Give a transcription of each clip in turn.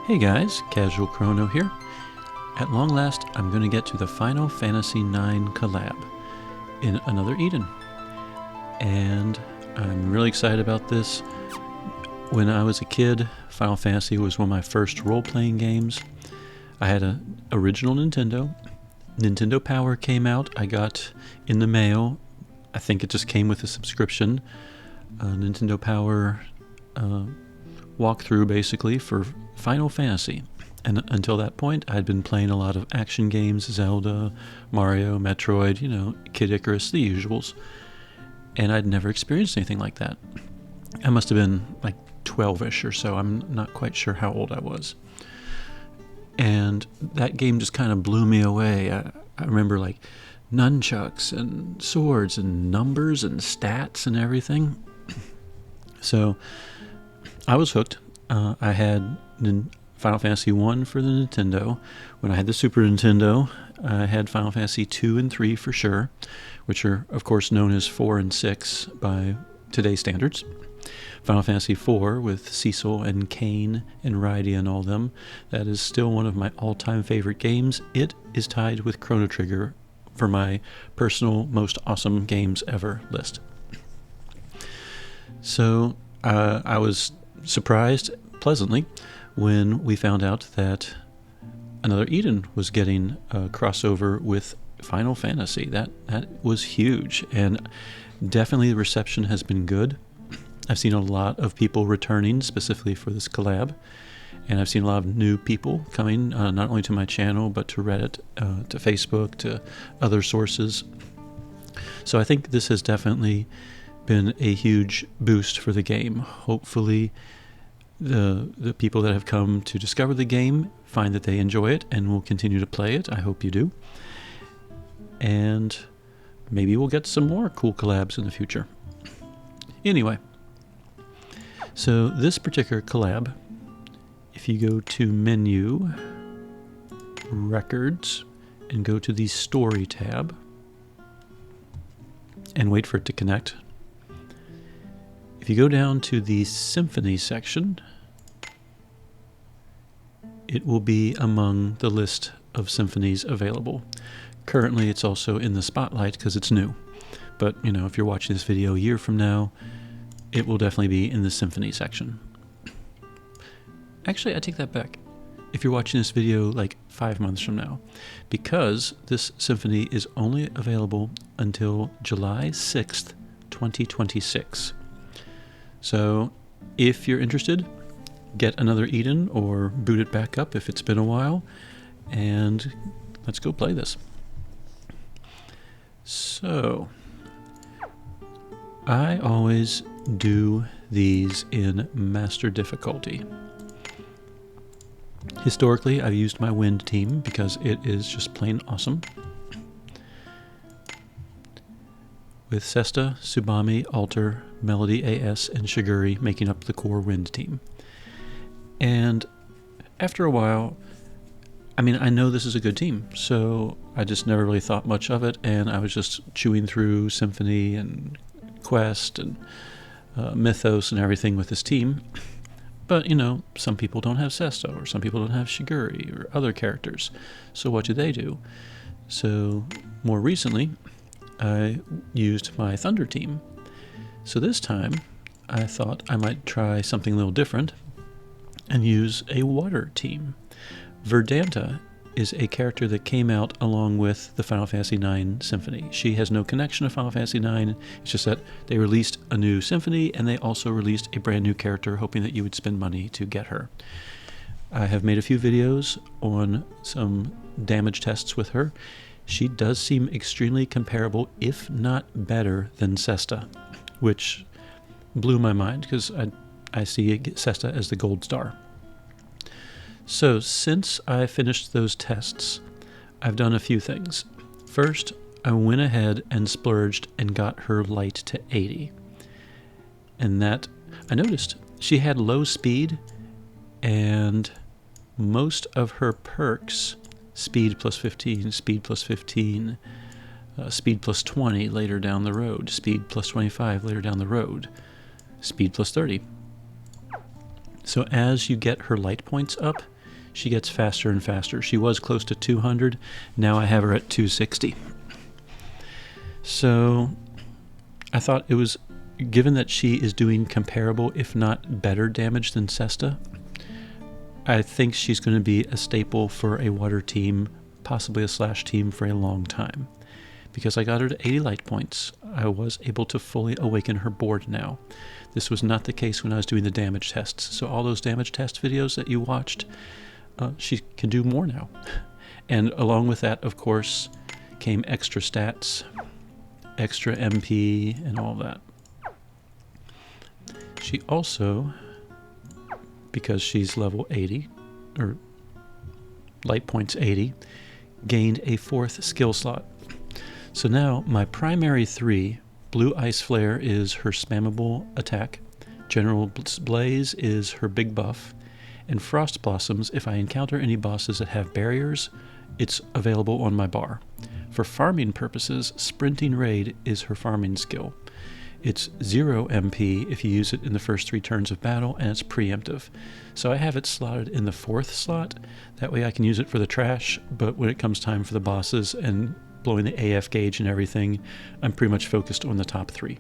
Hey guys, Casual Crono here. At long last, I'm going to get to the Final Fantasy IX collab in Another Eden. And I'm really excited about this. When I was a kid, Final Fantasy was one of my first role-playing games. I had an original Nintendo. Nintendo Power came out. I got in the mail. I think it just came with a subscription. Nintendo Power walkthrough basically for Final Fantasy. And until that point, I'd been playing a lot of action games, Zelda, Mario, Metroid, Kid Icarus, the usuals. And I'd never experienced anything like that. I must have been like 12-ish or so. I'm not quite sure how old I was. And that game just kind of blew me away. I remember like nunchucks and swords and numbers and stats and everything. So I was hooked. I had Final Fantasy 1 for the Nintendo. When I had the Super Nintendo, I had Final Fantasy 2 and 3 for sure, which are, of course, known as 4 and 6 by today's standards. Final Fantasy 4 with Cecil and Kain and Rydia and all them, that is still one of my all-time favorite games. It is tied with Chrono Trigger for my personal most awesome games ever list. So I was surprised pleasantly when we found out that Another Eden was getting a crossover with Final Fantasy. That was huge, and definitely the reception has been good. I've seen a lot of people returning specifically for this collab, and I've seen a lot of new people coming, not only to my channel, but to Reddit, to Facebook, to other sources. So I think this has definitely been a huge boost for the game. Hopefully the people that have come to discover the game find that they enjoy it and will continue to play it. I hope you do. And maybe we'll get some more cool collabs in the future. Anyway, so this particular collab, if you go to Menu, Records, and go to the Story tab, and wait for it to connect. If you go down to the Symphony section, it will be among the list of symphonies available. Currently, it's also in the spotlight because it's new. But, if you're watching this video a year from now, it will definitely be in the Symphony section. Actually, I take that back. If you're watching this video like 5 months from now, because this symphony is only available until July 6th, 2026. So if you're interested, get Another Eden or boot it back up if it's been a while, and let's go play this. So I always do these in master difficulty. Historically, I've used my Wind team because it is just plain awesome. With Sesta, Tsubame, Alter, Melody AS, and Shiguri making up the core Wind team. And after a while, I know this is a good team, so I just never really thought much of it, and I was just chewing through Symphony and Quest and Mythos and everything with this team. But, some people don't have Sesta, or some people don't have Shiguri, or other characters. So what do? So, more recently, I used my Thunder team. So this time, I thought I might try something a little different and use a Water team. Verdanta is a character that came out along with the Final Fantasy IX Symphony. She has no connection to Final Fantasy IX. It's just that they released a new symphony, and they also released a brand new character, hoping that you would spend money to get her. I have made a few videos on some damage tests with her. She does seem extremely comparable, if not better, than Sesta, which blew my mind because I see Sesta as the gold star. So since I finished those tests, I've done a few things. First, I went ahead and splurged and got her light to 80. And that, I noticed she had low speed, and most of her perks, speed plus 15, speed plus 15, speed plus 20 later down the road, speed plus 25 later down the road, speed plus 30. So as you get her light points up, she gets faster and faster. She was close to 200. Now I have her at 260. So I thought it was, given that she is doing comparable, if not better damage than Sesta, I think she's going to be a staple for a water team, possibly a slash team for a long time. Because I got her to 80 light points, I was able to fully awaken her board now. This was not the case when I was doing the damage tests. So all those damage test videos that you watched, she can do more now. And along with that, of course, came extra stats, extra MP, and all that. She also, because she's level 80, or light points 80, gained a 4th skill slot. So now my primary 3, Blue Ice Flare is her spammable attack, General Blaze is her big buff, and Frost Blossoms, if I encounter any bosses that have barriers, it's available on my bar. For farming purposes, Sprinting Raid is her farming skill. It's 0 MP if you use it in the first 3 turns of battle, and it's preemptive. So I have it slotted in the 4th slot. That way I can use it for the trash, but when it comes time for the bosses and blowing the AF gauge and everything, I'm pretty much focused on the top 3.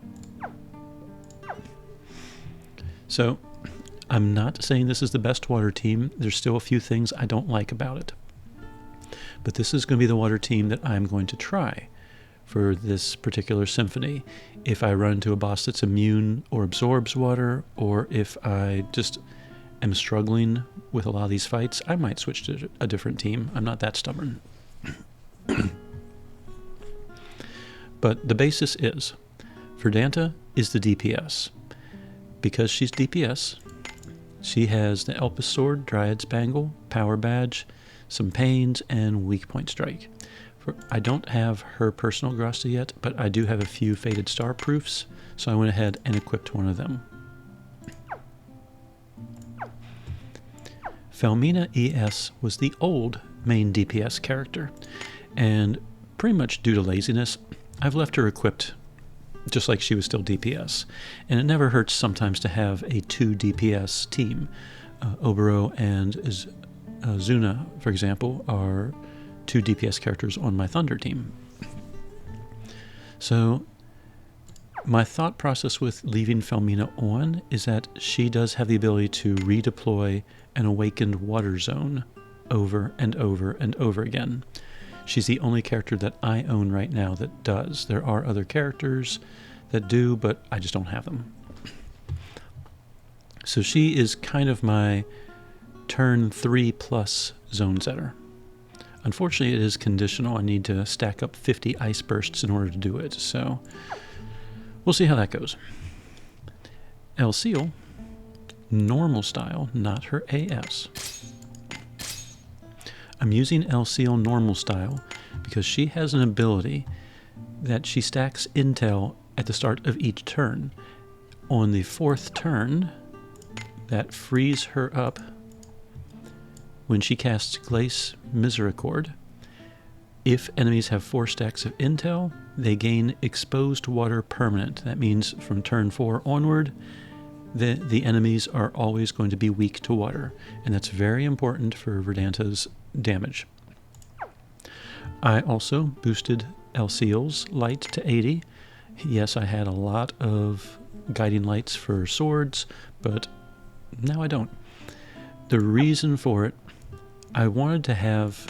So I'm not saying this is the best water team. There's still a few things I don't like about it. But this is going to be the water team that I'm going to try for this particular symphony. If I run into a boss that's immune or absorbs water, or if I just am struggling with a lot of these fights, I might switch to a different team. I'm not that stubborn. But the basis is, Verdanta is the DPS. Because she's DPS, she has the Elpis Sword, Dryad's Bangle, Power Badge, some Pains, and Weak Point Strike. I don't have her personal Grasta yet, but I do have a few Faded Star proofs, so I went ahead and equipped one of them. Felmina ES was the old main DPS character, and pretty much due to laziness, I've left her equipped just like she was still DPS. And it never hurts sometimes to have a 2 DPS team. Obero and Zuna, for example, are 2 DPS characters on my Thunder team. So my thought process with leaving Felmina on is that she does have the ability to redeploy an awakened water zone over and over and over again. She's the only character that I own right now that does. There are other characters that do, but I just don't have them. So she is kind of my turn 3+ zone setter. Unfortunately, it is conditional. I need to stack up 50 ice bursts in order to do it, so we'll see how that goes. El Seal, normal style, not her AS. I'm using El Seal normal style because she has an ability that she stacks intel at the start of each turn. On the 4th turn, that frees her up when she casts Glace Misericord. If enemies have 4 stacks of intel, they gain exposed water permanent. That means from turn 4 onward, the enemies are always going to be weak to water, and that's very important for Verdanta's damage. I also boosted El Seal's light to 80. Yes, I had a lot of guiding lights for swords, but now I don't. The reason for it, I wanted to have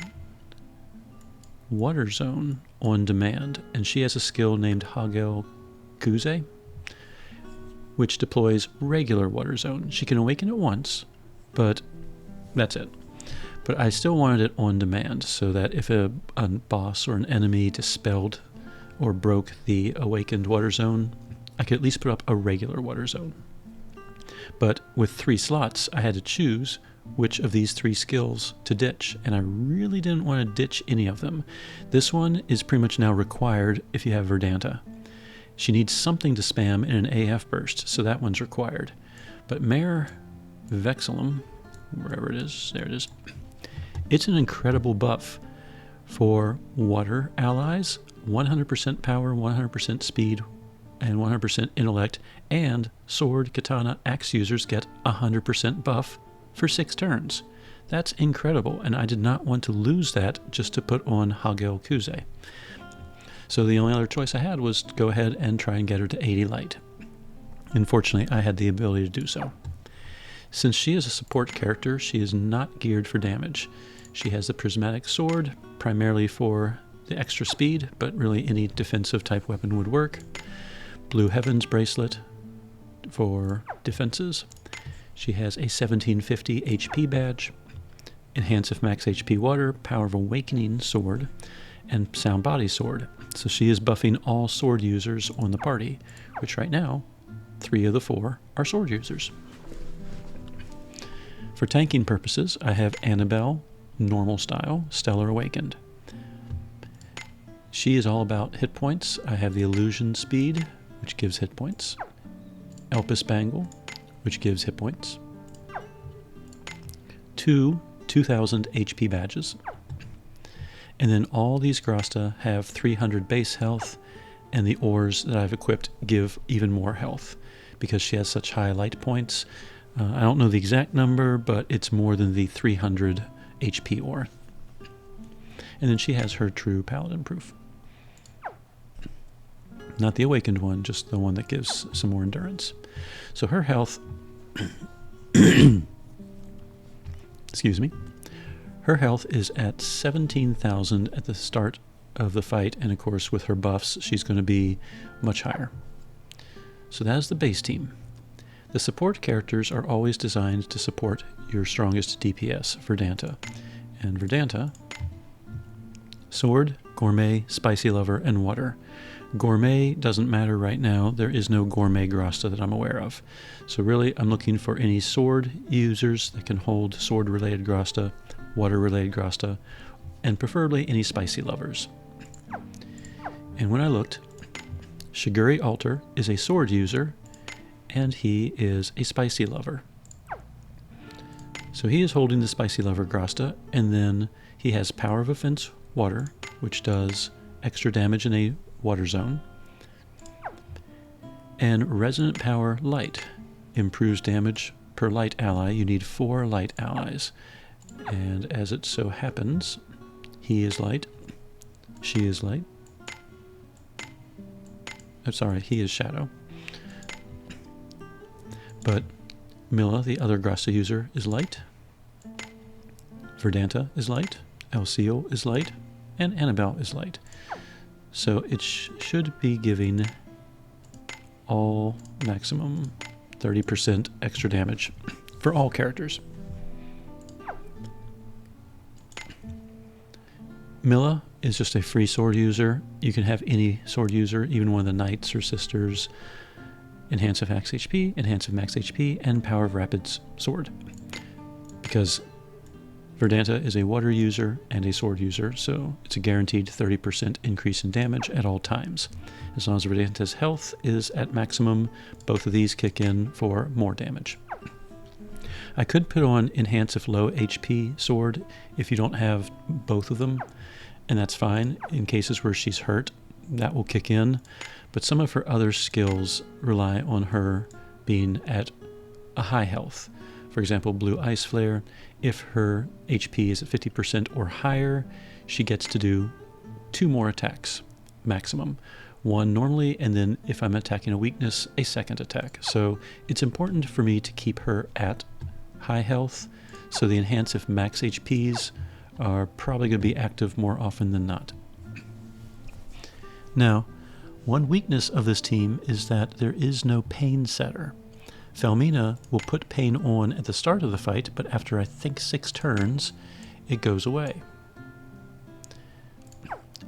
Water Zone on demand, and she has a skill named Hagel Kuze, which deploys regular Water Zone. She can awaken it once, but that's it. But I still wanted it on demand, so that if a boss or an enemy dispelled or broke the awakened Water Zone, I could at least put up a regular Water Zone. But with 3 slots, I had to choose which of these 3 skills to ditch, and I really didn't want to ditch any of them. This one is pretty much now required if you have Verdanta. She needs something to spam in an AF burst, so that one's required. But Mare Vexillum, wherever it is, there it is, it's an incredible buff for water allies, 100% power, 100% speed, and 100% intellect, and sword, katana, axe users get 100% buff for 6 turns. That's incredible, and I did not want to lose that just to put on Hagel Kuze. So the only other choice I had was to go ahead and try and get her to 80 light. Unfortunately, I had the ability to do so. Since she is a support character, she is not geared for damage. She has the prismatic sword, primarily for the extra speed, but really any defensive type weapon would work. Blue Heavens bracelet for defenses. She has a 1750 HP badge, Enhance if max HP water, Power of Awakening sword, and Sound Body sword. So she is buffing all sword users on the party, which right now, 3 of the 4 are sword users. For tanking purposes, I have Annabelle, normal style, Stellar Awakened. She is all about hit points. I have the Illusion Speed, which gives hit points. Elpis Bangle, which gives hit points. 2 2000 HP badges. And then all these Grasta have 300 base health, and the ores that I've equipped give even more health because she has such high light points. I don't know the exact number, but it's more than the 300 HP ore. And then she has her true Paladin proof. Not the awakened one, just the one that gives some more endurance. So her health, excuse me, her health is at 17,000 at the start of the fight, and of course with her buffs she's going to be much higher. So that is the base team. The support characters are always designed to support your strongest DPS, Verdanta. And Verdanta, Sword, Gourmet, Spicy Lover, and Water. Gourmet doesn't matter right now. There is no Gourmet Grasta that I'm aware of. So really, I'm looking for any sword users that can hold sword-related Grasta, water-related Grasta, and preferably any Spicy Lovers. And when I looked, Shiguri Alter is a sword user, and he is a Spicy Lover. So he is holding the Spicy Lover Grasta, and then he has Power of Offense Water, which does extra damage in a water zone, and Resonant Power Light improves damage per light ally. You need 4 light allies, and as it so happens, he is light, she is light, I'm sorry, he is shadow, but Milla, the other Grasta user, is light, Verdanta is light, Elseal is light, and Annabelle is light. So it should be giving all maximum 30% extra damage for all characters. Milla is just a free sword user. You can have any sword user, even one of the knights or sisters. Enhance of max HP, Enhance of max HP, and Power of Rapids sword. Because Verdanta is a water user and a sword user, so it's a guaranteed 30% increase in damage at all times. As long as Verdanta's health is at maximum, both of these kick in for more damage. I could put on Enhance if low HP sword if you don't have both of them, and that's fine. In cases where she's hurt, that will kick in, but some of her other skills rely on her being at a high health. For example, Blue Ice Flare, if her HP is at 50% or higher, she gets to do 2 more attacks, maximum. 1 normally, and then if I'm attacking a weakness, a second attack. So it's important for me to keep her at high health, so the Enhance if max HPs are probably going to be active more often than not. Now, one weakness of this team is that there is no pain setter. Felmina will put pain on at the start of the fight, but after I think 6 turns, it goes away.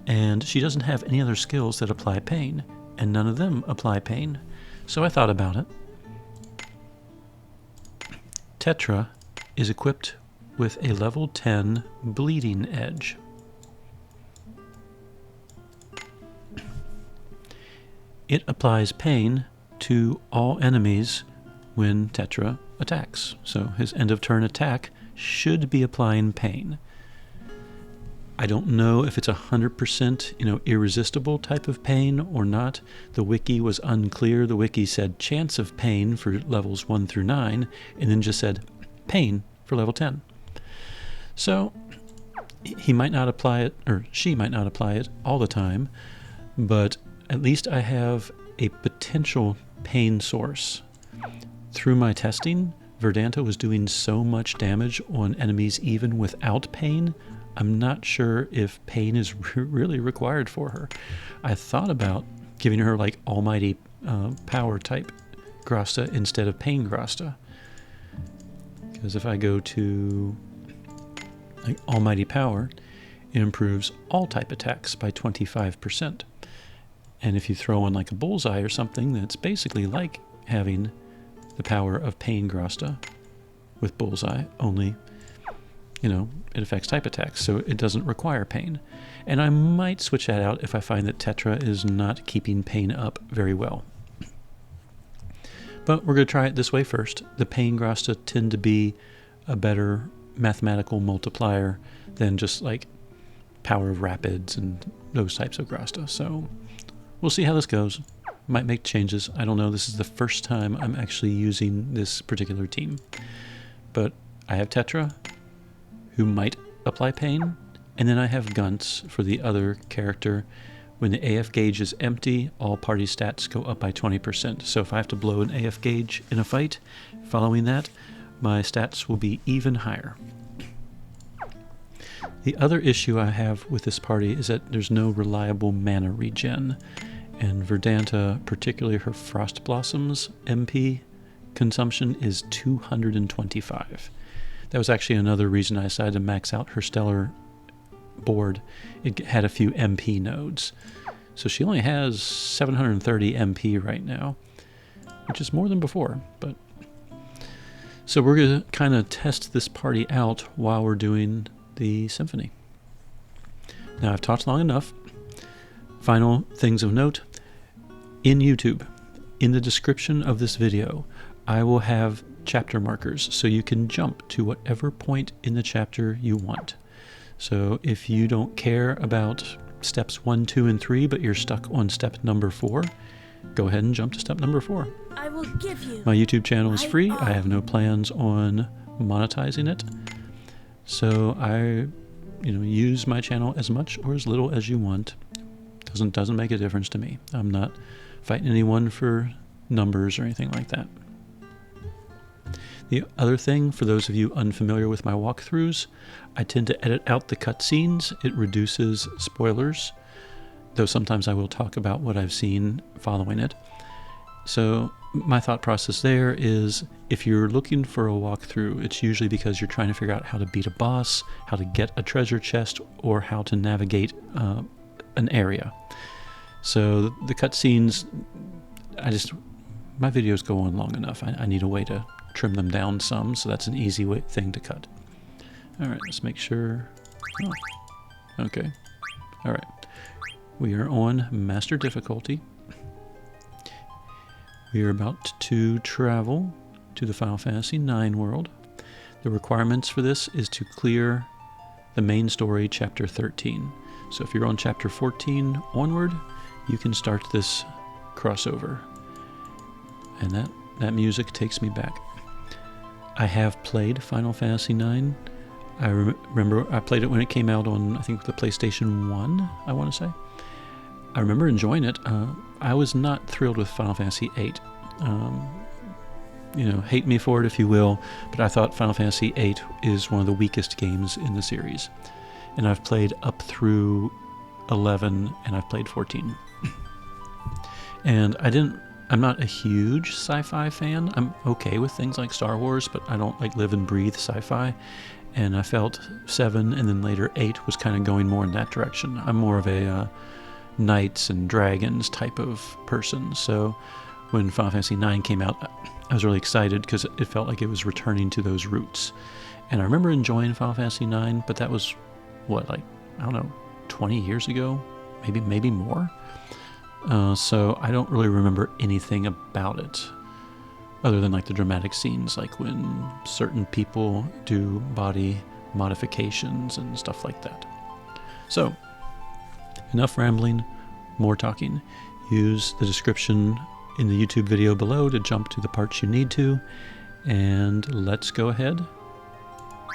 And she doesn't have any other skills that apply pain, and none of them apply pain. So I thought about it. Tetra is equipped with a level 10 Bleeding Edge. It applies pain to all enemies when Tetra attacks. So his end of turn attack should be applying pain. I don't know if it's 100% irresistible type of pain or not. The wiki was unclear. The wiki said chance of pain for levels 1 through 9 and then just said pain for level 10. So he might not apply it, or she might not apply it all the time, but at least I have a potential pain source. Through my testing, Verdanta was doing so much damage on enemies even without pain. I'm not sure if pain is really required for her. I thought about giving her like almighty power type Grasta instead of pain Grasta. Because if I go to like almighty power, it improves all type attacks by 25%. And if you throw in like a bullseye or something, that's basically like having the power of pain Grasta with bullseye, only, you know, it affects type attacks, so it doesn't require pain. And I might switch that out if I find that Tetra is not keeping pain up very well. But we're going to try it this way first. The pain Grasta tend to be a better mathematical multiplier than just like power of rapids and those types of Grasta. So we'll see how this goes. Might make changes. I don't know. This is the first time I'm actually using this particular team. But I have Tetra, who might apply pain, and then I have Gunts for the other character. When the AF gauge is empty, all party stats go up by 20%. So if I have to blow an AF gauge in a fight, following that, my stats will be even higher. The other issue I have with this party is that there's no reliable mana regen. And Verdanta, particularly her Frost Blossoms MP consumption is 225. That was actually another reason I decided to max out her Stellar board. It had a few MP nodes. So she only has 730 MP right now, which is more than before. But so we're going to kind of test this party out while we're doing the symphony. Now I've talked long enough. Final things of note, in YouTube, in the description of this video, I will have chapter markers so you can jump to whatever point in the chapter you want. So if you don't care about steps 1, 2, and 3, but you're stuck on step number 4, go ahead and jump to step number 4. I will give you. My YouTube channel is free. I have no plans on monetizing it. So I, use my channel as much or as little as you want. Doesn't make a difference to me. I'm not fighting anyone for numbers or anything like that. The other thing, for those of you unfamiliar with my walkthroughs, I tend to edit out the cutscenes. It reduces spoilers, though sometimes I will talk about what I've seen following it. So my thought process there is, if you're looking for a walkthrough, it's usually because you're trying to figure out how to beat a boss, how to get a treasure chest, or how to navigate an area. So the cutscenes, my videos go on long enough. I need a way to trim them down some, so that's an easy thing to cut. All right, let's make sure. Oh, okay. All right. We are on Master Difficulty. We are about to travel to the Final Fantasy IX world. The requirements for this is to clear the main story, Chapter 13. So if you're on Chapter 14 onward, you can start this crossover. And that music takes me back. I have played Final Fantasy IX. I remember I played it when it came out on, I think, the PlayStation 1, I want to say. I remember enjoying it. I was not thrilled with Final Fantasy VIII. Hate me for it if you will, but I thought Final Fantasy VIII is one of the weakest games in the series. And I've played up through 11, and I've played 14. And I'm not a huge sci-fi fan. I'm okay with things like Star Wars, but I don't live and breathe sci-fi. And I felt 7 and then later 8 was kind of going more in that direction. I'm more of a knights and dragons type of person. So when Final Fantasy IX came out, I was really excited because it felt like it was returning to those roots. And I remember enjoying Final Fantasy IX, but that was, 20 years ago? Maybe more? So I don't really remember anything about it other than the dramatic scenes, like when certain people do body modifications and stuff like that. So enough rambling, more talking. Use the description in the YouTube video below to jump to the parts you need to, and let's go ahead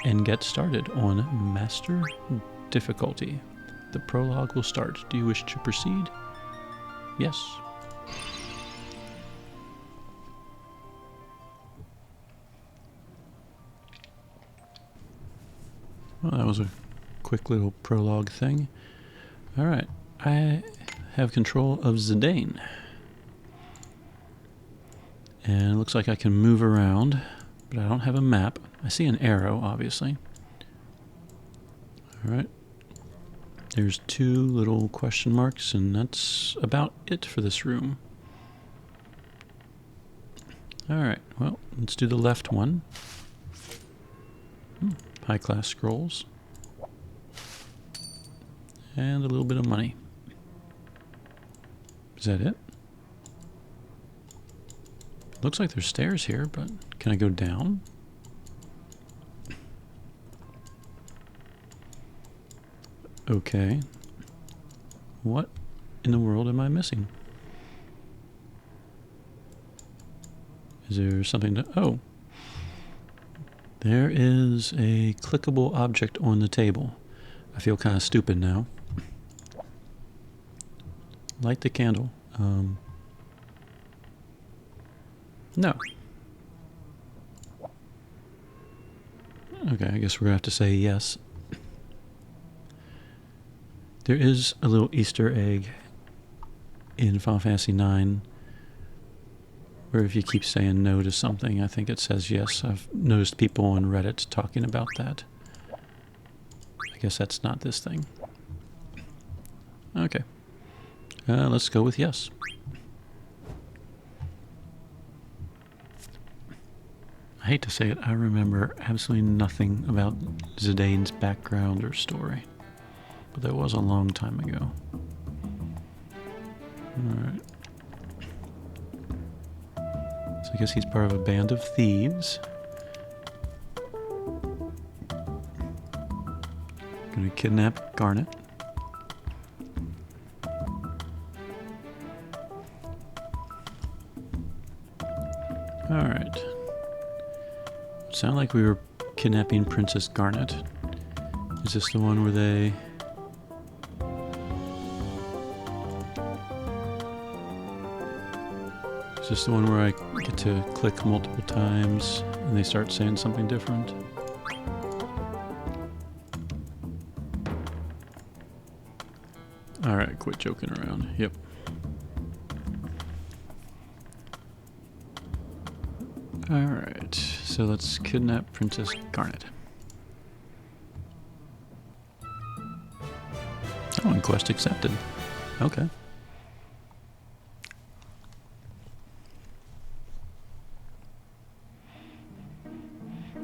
and get started on Master Difficulty. The prologue will start. Do you wish to proceed? Yes. Well, that was a quick little prologue thing. Alright, I have control of Zidane. And it looks like I can move around, but I don't have a map. I see an arrow, obviously. Alright. There's 2 little question marks, and that's about it for this room. Alright, well, let's do the left one. High-class scrolls. And a little bit of money. Is that it? Looks like there's stairs here, but can I go down? Okay. What in the world am I missing? Is there something to... Oh. There is a clickable object on the table. I feel kind of stupid now. Light the candle. No. Okay, I guess we're going to have to say yes. There is a little Easter egg in Final Fantasy IX where if you keep saying no to something, I think it says yes. I've noticed people on Reddit talking about that. I guess that's not this thing. Okay. Let's go with yes. I hate to say it, I remember absolutely nothing about Zidane's background or story. But that was a long time ago. Alright. So I guess he's part of a band of thieves. Gonna kidnap Garnet. Alright. Sound like we were kidnapping Princess Garnet. Is this the one where they... Is this the one where I get to click multiple times and they start saying something different? Alright, quit joking around. Yep. Alright, so let's kidnap Princess Garnet. Oh, and quest accepted. Okay.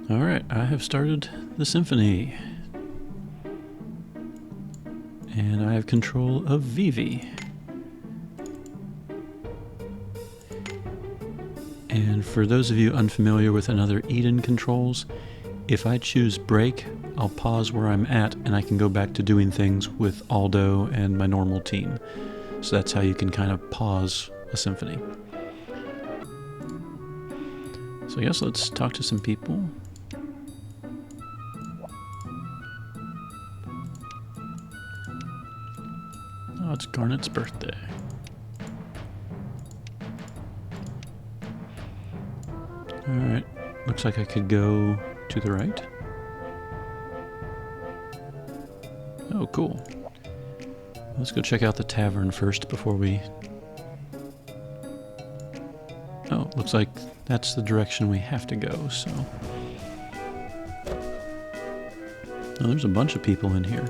Alright, I have started the symphony. And I have control of Vivi. And for those of you unfamiliar with another Eden controls, if I choose break, I'll pause where I'm at and I can go back to doing things with Aldo and my normal team. So that's how you can kind of pause a symphony. So I guess let's talk to some people. Oh, it's Garnet's birthday. Alright, looks like I could go to the right. Oh, cool. Let's go check out the tavern first before we... Oh, looks like that's the direction we have to go, so... Oh, there's a bunch of people in here.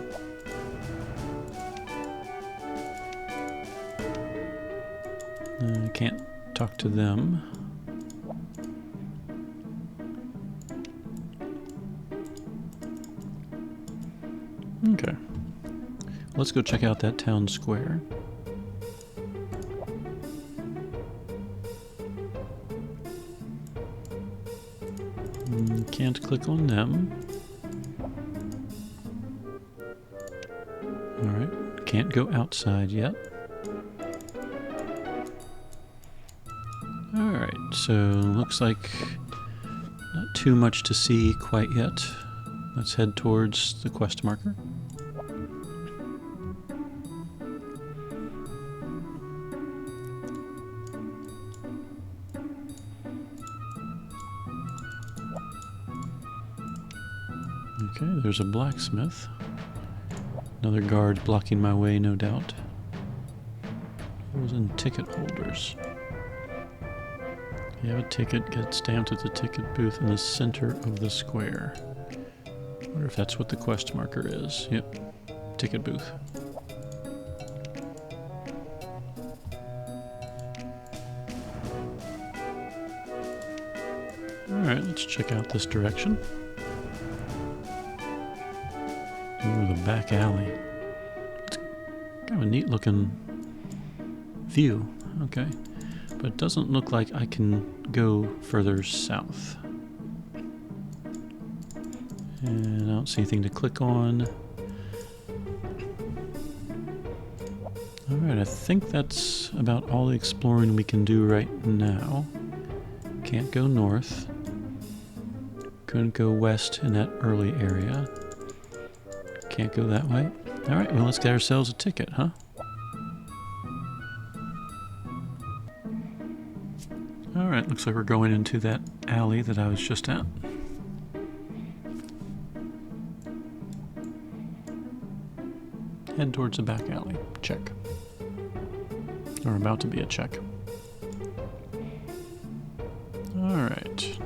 I can't talk to them. Okay. Let's go check out that town square. Can't click on them. Alright, can't go outside yet. Alright, so looks like not too much to see quite yet. let's head towards the quest marker. Okay, there's a blacksmith. Another guard blocking my way, no doubt. Those in ticket holders. You have a ticket, get stamped at the ticket booth in the center of the square. I wonder if that's what the quest marker is. Yep, ticket booth. Alright, let's check out this direction. Ooh, the back alley. It's kind of a neat looking view. Okay. But it doesn't look like I can go further south. And I don't see anything to click on. Alright, I think that's about all the exploring we can do right now. Can't go north. Couldn't go west in that early area. Can't go that way. Alright, well, let's get ourselves a ticket, huh? Alright, looks like we're going into that alley that I was just at. Head towards the back alley. Check. Or about to be a check. Alright.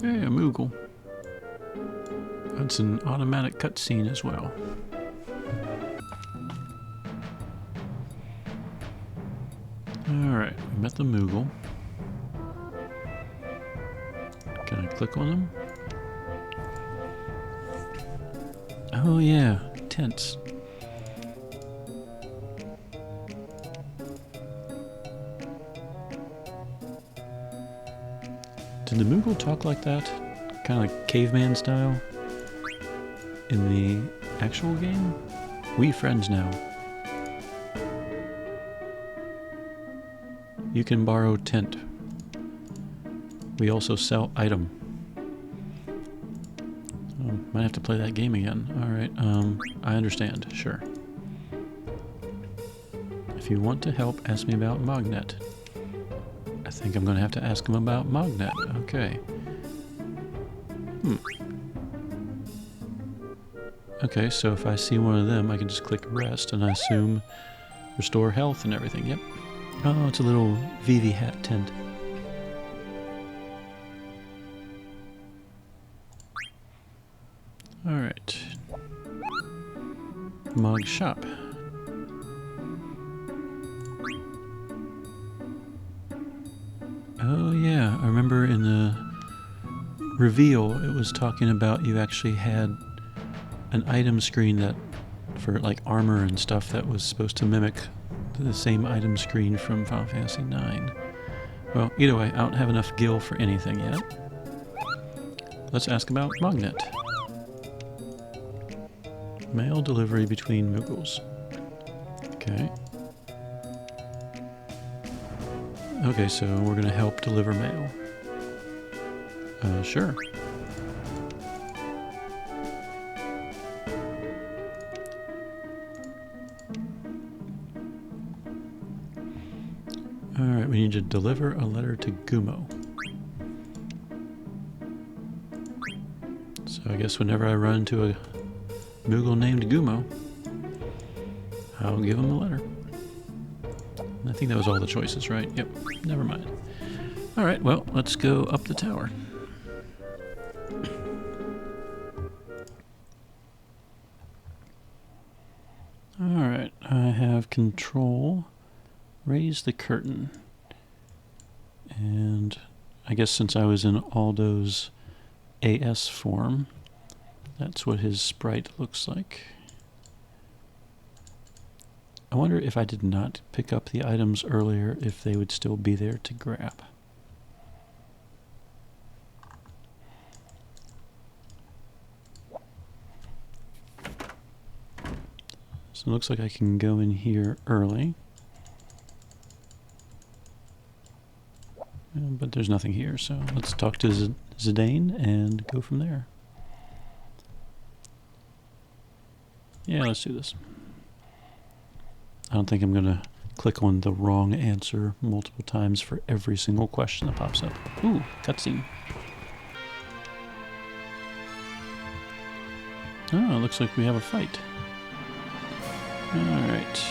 Hey, a Moogle. That's an automatic cutscene as well. Alright, we met the Moogle. Can I click on them? Oh yeah, tents. Did the Moogle talk like that? Kind of like caveman style? In the actual game? We friends now. You can borrow tent. We also sell item. Oh, might have to play that game again. Alright, I understand, sure. If you want to help, ask me about Mognet. I think I'm gonna have to ask him about Mognet. Okay. Okay, so if I see one of them, I can just click rest, and I assume restore health and everything. Yep. Oh, it's a little Vivi hat tent. Alright. Mog shop. Oh yeah, I remember in the reveal it was talking about you actually had an item screen that for like armor and stuff that was supposed to mimic the same item screen from Final Fantasy IX. Well, either way, I don't have enough gil for anything yet. Let's ask about Mognet. Mail delivery between Moogles. Okay. Okay, so we're gonna help deliver mail. Sure. Alright, we need to deliver a letter to Gumo. So I guess whenever I run into a Moogle named Gumo, I'll give him a letter. I think that was all the choices, right? Yep, never mind. Alright, well, let's go up the tower. Alright, I have control. Raise the curtain. And I guess since I was in Aldo's AS form, that's what his sprite looks like. I wonder if I did not pick up the items earlier, if they would still be there to grab. So it looks like I can go in here early. but there's nothing here, so let's talk to Zidane and go from there. Yeah, let's do this. I don't think I'm going to click on the wrong answer multiple times for every single question that pops up. Ooh, cutscene. Oh, it looks like we have a fight. Alright.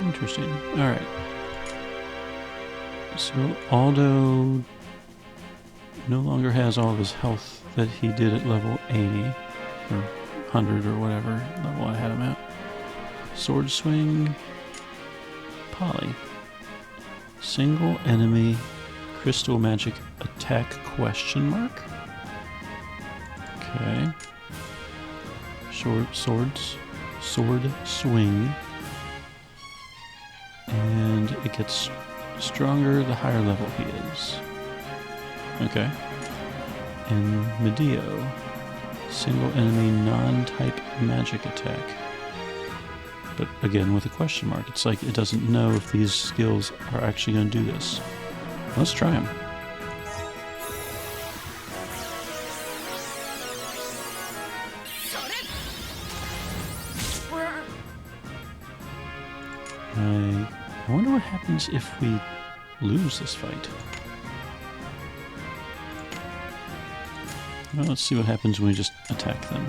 Interesting. Alright. So, Aldo no longer has all of his health that he did at level 80, or 100 or whatever level I had him at. Sword swing, Poly. Single enemy crystal magic attack question mark. Okay. Sword swing. And it gets stronger the higher level he is. Okay. And Medeo, single enemy non-type magic attack. But again, with a question mark, it's like it doesn't know if these skills are actually going to do this. Let's try them. I wonder what happens if we lose this fight. Well, let's see what happens when we just attack them.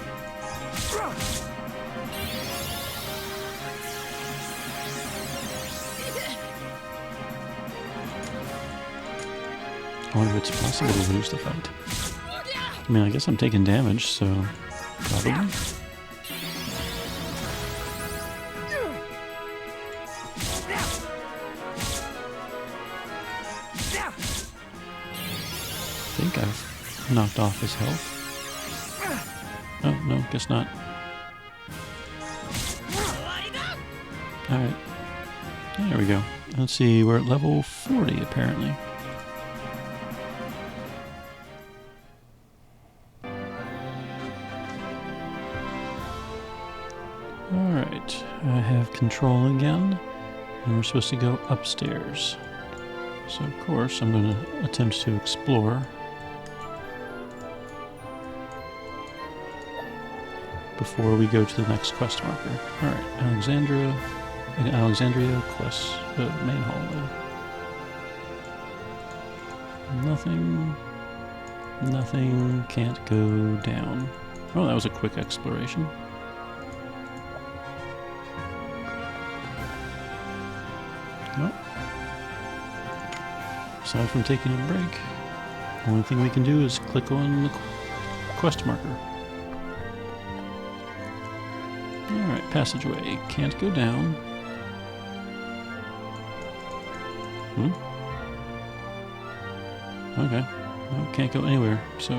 I wonder if it's possible to lose the fight. I mean, I guess I'm taking damage, so probably. I think I've knocked off his health. Oh, no, guess not. Alright. There we go. Let's see, we're at level 40 apparently. Alright, I have control again, and we're supposed to go upstairs. So of course I'm going to attempt to explore before we go to the next quest marker. Alright, Alexandria quest, main hallway. Nothing, can't go down. Oh, that was a quick exploration. Well, aside from taking a break, the only thing we can do is click on the quest marker. Alright, passageway. Can't go down. Okay. Well, can't go anywhere, so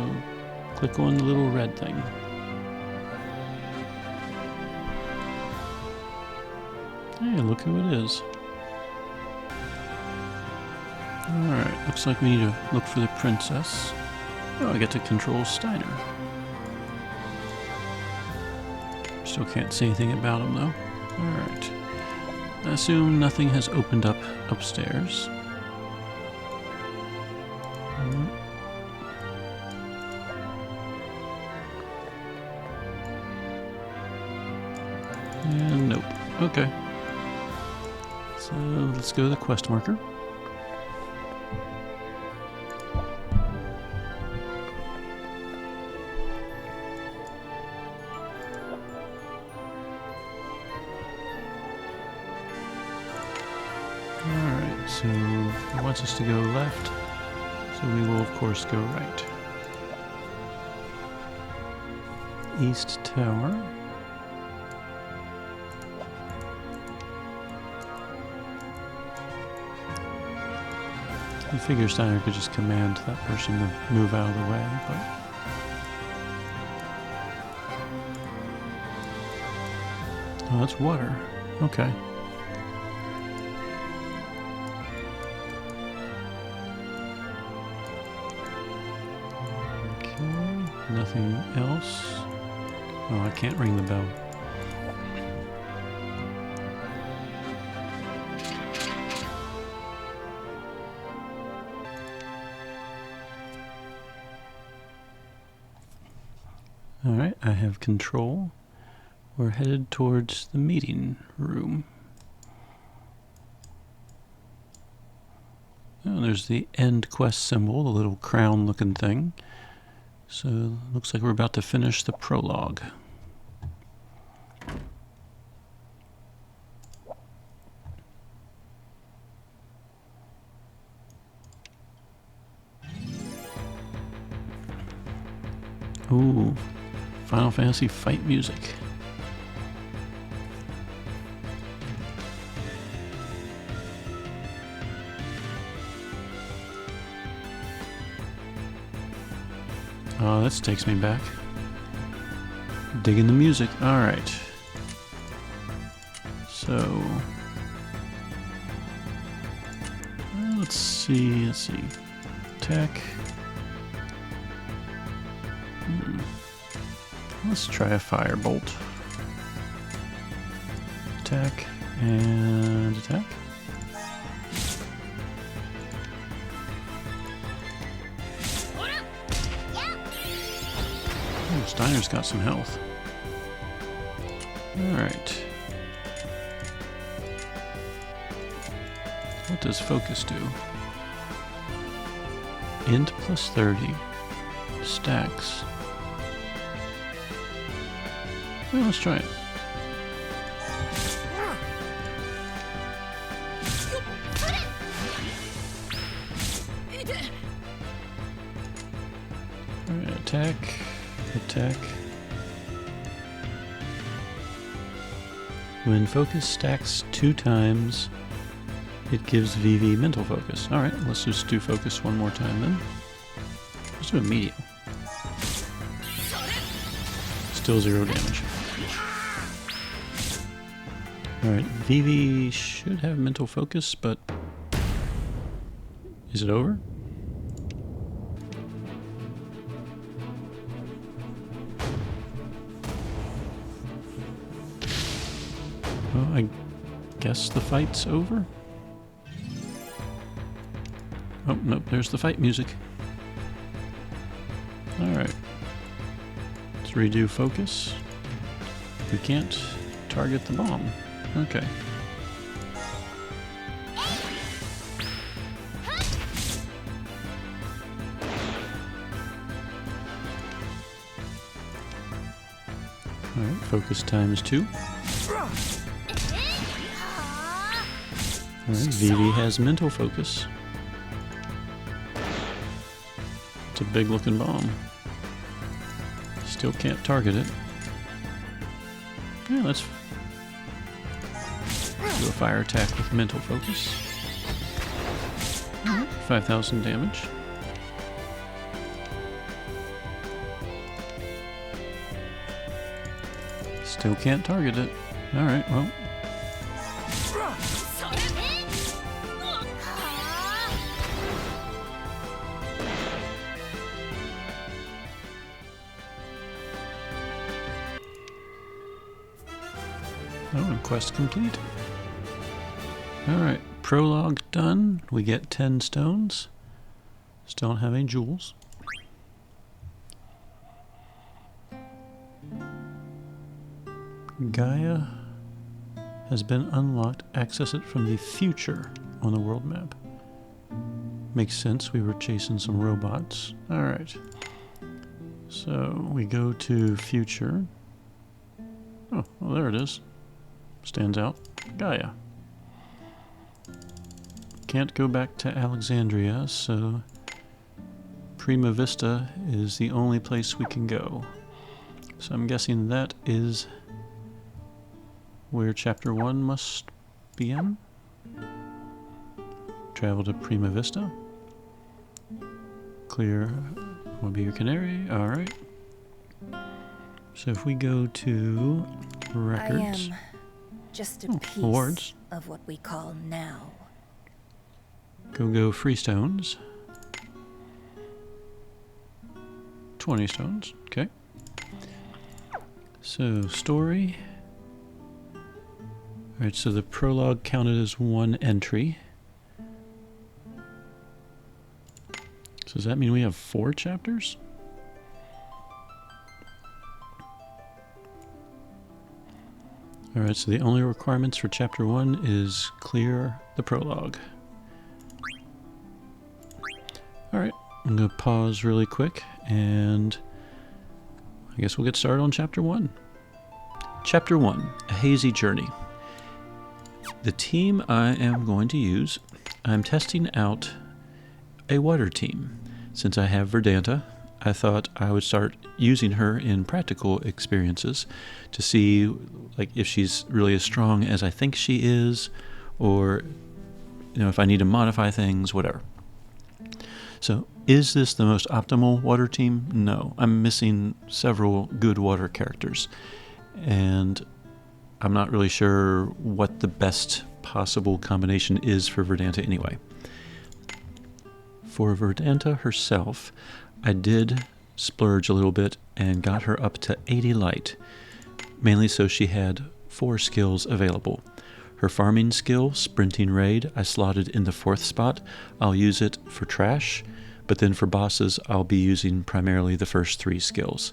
click on the little red thing. Hey, look who it is. Alright, looks like we need to look for the princess. Oh, I get to control Steiner. Still can't say anything about him, though. Alright. I assume nothing has opened up upstairs. And nope. Okay. So let's go to the quest marker. Alright, so it wants us to go left, so we will of course go right. East Tower. I figure Steiner could just command that person to move out of the way, but... Oh, that's water. Okay. Okay, nothing else. Oh, I can't ring the bell. Alright, I have control. We're headed towards the meeting room. Oh, there's the end quest symbol, the little crown looking thing. So, looks like we're about to finish the prologue. Ooh, Final Fantasy fight music. Oh, this takes me back. Digging the music. Alright. So... let's see. Attack. Let's try a firebolt. Attack and attack. Oh, Steiner's got some health. Alright. What does focus do? Int plus 30. Stacks. Well, let's try it. Alright, attack. When focus stacks 2 times, it gives Vivi mental focus. Alright, let's just do focus one more time then. Let's do immediate. Still 0 damage. Alright, Vivi should have mental focus, but... is it over? Well, I guess the fight's over? Oh, nope, there's the fight music. Alright. Let's redo focus. We can't target the bomb. Okay. Alright, focus times 2. Alright, Vivi has mental focus. It's a big looking bomb. Still can't target it. Yeah, let's do a fire attack with mental focus. 5,000 damage. Still can't target it. Alright, well. Oh, and quest complete. Alright, prologue done. We get 10 stones. Still don't have any jewels. Gaia has been unlocked. Access it from the future on the world map. Makes sense, we were chasing some robots. Alright. So, we go to future. Oh, well there it is. Stands out. Gaia. Can't go back to Alexandria, so Prima Vista is the only place we can go. So I'm guessing that is where Chapter 1 must begin. Travel to Prima Vista. Clear will be your canary. Alright. So if we go to records. I am just a piece awards. of what we call now. Go free stones. 20 stones. Okay. So So Alright, so the prologue counted as 1 entry. So does that mean we have 4 chapters? Alright, so the only requirements for Chapter 1 is clear the prologue. Alright, I'm going to pause really quick, and I guess we'll get started on Chapter 1. Chapter 1, A Hazy Journey. The team I am going to use, I'm testing out a water team. Since I have Verdanta, I thought I would start using her in practical experiences to see like if she's really as strong as I think she is, or if I need to modify things, whatever. So, is this the most optimal water team? No. I'm missing several good water characters, and I'm not really sure what the best possible combination is for Verdanta anyway. For Verdanta herself, I did splurge a little bit and got her up to 80 light, mainly so she had 4 skills available. Her farming skill, Sprinting Raid, I slotted in the 4th spot. I'll use it for trash, but then for bosses I'll be using primarily the first 3 skills.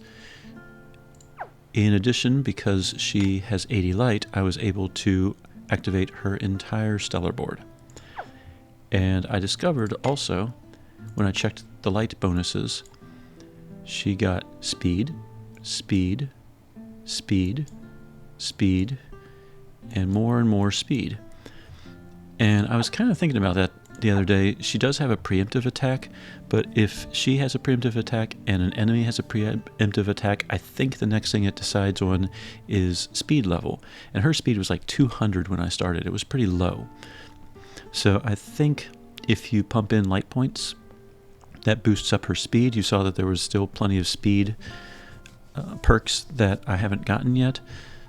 In addition, because she has 80 light, I was able to activate her entire stellar board. And I discovered also, when I checked the light bonuses, she got speed, speed, speed, speed, and more speed. And I was kind of thinking about that the other day. She does have a preemptive attack, but if she has a preemptive attack and an enemy has a preemptive attack, I think the next thing it decides on is speed level. And her speed was like 200 when I started. It was pretty low. So I think if you pump in light points, that boosts up her speed. You saw that there was still plenty of speed perks that I haven't gotten yet.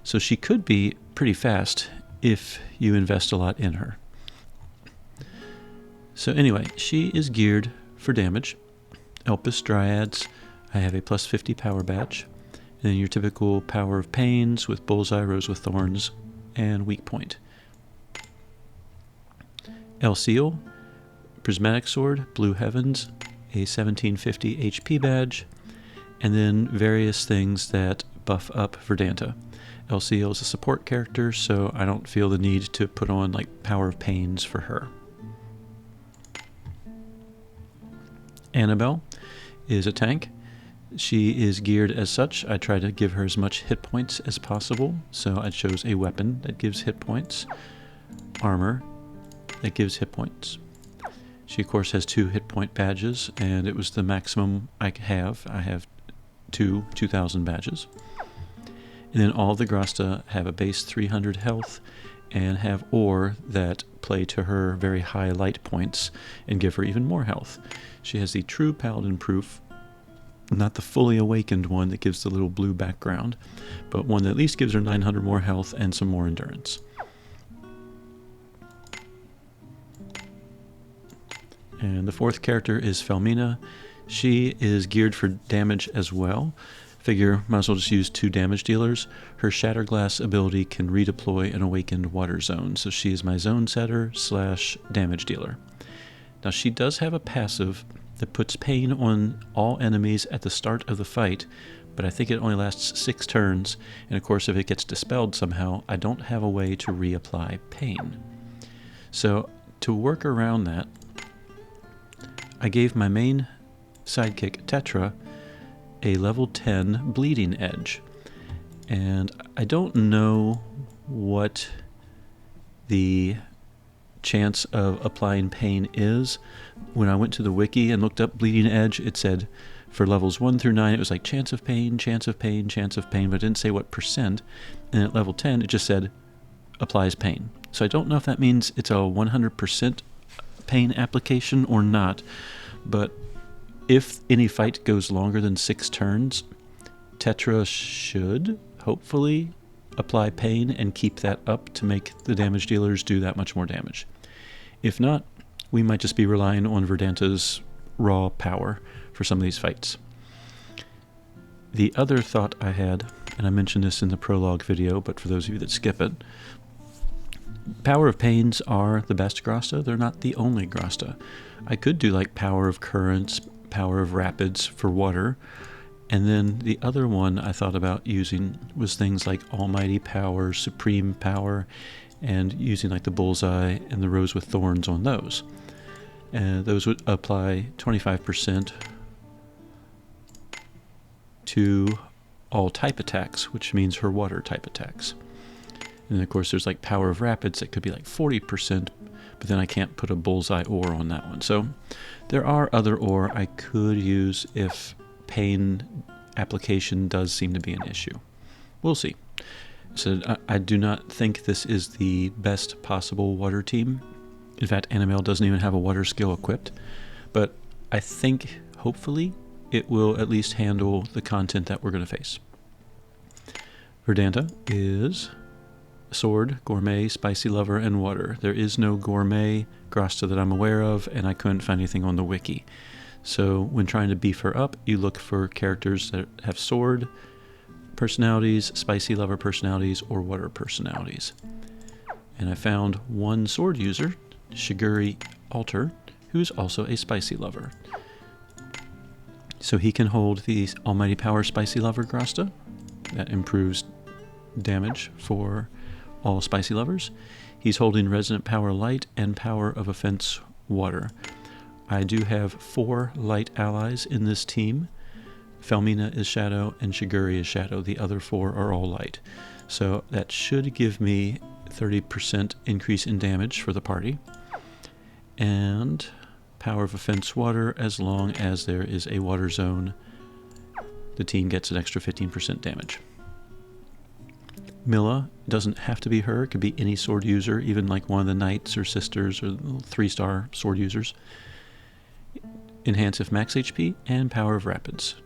So she could be pretty fast if you invest a lot in her. So anyway, she is geared for damage. Elpis Dryads, I have a plus 50 power badge. And then your typical Power of Pains with Bullseye, Rose with Thorns, and Weak Point. El Seal, Prismatic Sword, Blue Heavens, a 1750 HP badge, and then various things that buff up Verdanta. El Seal is a support character, so I don't feel the need to put on like Power of Pains for her. Annabelle is a tank. She is geared as such. I try to give her as much hit points as possible, so I chose a weapon that gives hit points, armor that gives hit points. She, of course, has 2 hit point badges, and it was the maximum I have. I have 2,000 badges. And then all the Grasta have a base 300 health and have ore that play to her very high light points and give her even more health. She has the true Paladin proof, not the fully awakened one that gives the little blue background, but one that at least gives her 900 more health and some more endurance. And the 4th character is Felmina. She is geared for damage as well. Figure, might as well just use 2 damage dealers. Her Shatterglass ability can redeploy an awakened water zone, so she is my zone setter / damage dealer. Now she does have a passive that puts pain on all enemies at the start of the fight, but I think it only lasts 6 turns, and of course if it gets dispelled somehow, I don't have a way to reapply pain. So to work around that, I gave my main sidekick, Tetra, a level 10 bleeding edge. And I don't know what the chance of applying pain is. When I went to the wiki and looked up bleeding edge, it said for levels 1 through 9, it was like chance of pain, chance of pain, chance of pain, but it didn't say what percent. And at level 10, it just said applies pain. So I don't know if that means it's a 100% pain application or not, but if any fight goes longer than 6 turns, Tetra should hopefully apply pain and keep that up to make the damage dealers do that much more damage. If not, we might just be relying on Verdanta's raw power for some of these fights. The other thought I had, and I mentioned this in the prologue video, but for those of you that skip it, Power of Pains are the best Grasta. They're not the only Grasta. I could do like Power of Currents, Power of Rapids for water, And then the other one I thought about using was things like Almighty Power, Supreme Power, and using like the Bullseye and the Rose with Thorns on those. And those would apply 25% to all type attacks, which means her water type attacks. And then of course there's like Power of Rapids that could be like 40%, but then I can't put a Bullseye ore on that one. So there are other ore I could use if pain application does seem to be an issue. We'll see. So I do not think this is the best possible water team. In fact, Annabelle doesn't even have a water skill equipped, but I think hopefully it will at least handle the content that we're going to face. Verdanta is Sword, Gourmet, Spicy Lover, and Water. There is no Gourmet Grasta that I'm aware of, and I couldn't find anything on the wiki. So when trying to beef her up, you look for characters that have Sword personalities, Spicy Lover personalities, or Water personalities. And I found one Sword user, Shiguri Alter, who's also a Spicy Lover. So he can hold the Almighty Power Spicy Lover Grasta. That improves damage for all Spicy Lovers. He's holding Resonant Power Light and Power of Offense Water. I do have 4 light allies in this team. Felmina is Shadow and Shiguri is Shadow. The other 4 are all light. So that should give me 30% increase in damage for the party. And Power of Offense Water, as long as there is a water zone, the team gets an extra 15% damage. Milla doesn't have to be her. It could be any sword user, even like one of the knights or sisters or 3-star sword users. Enhance if max HP and Power of Rapids.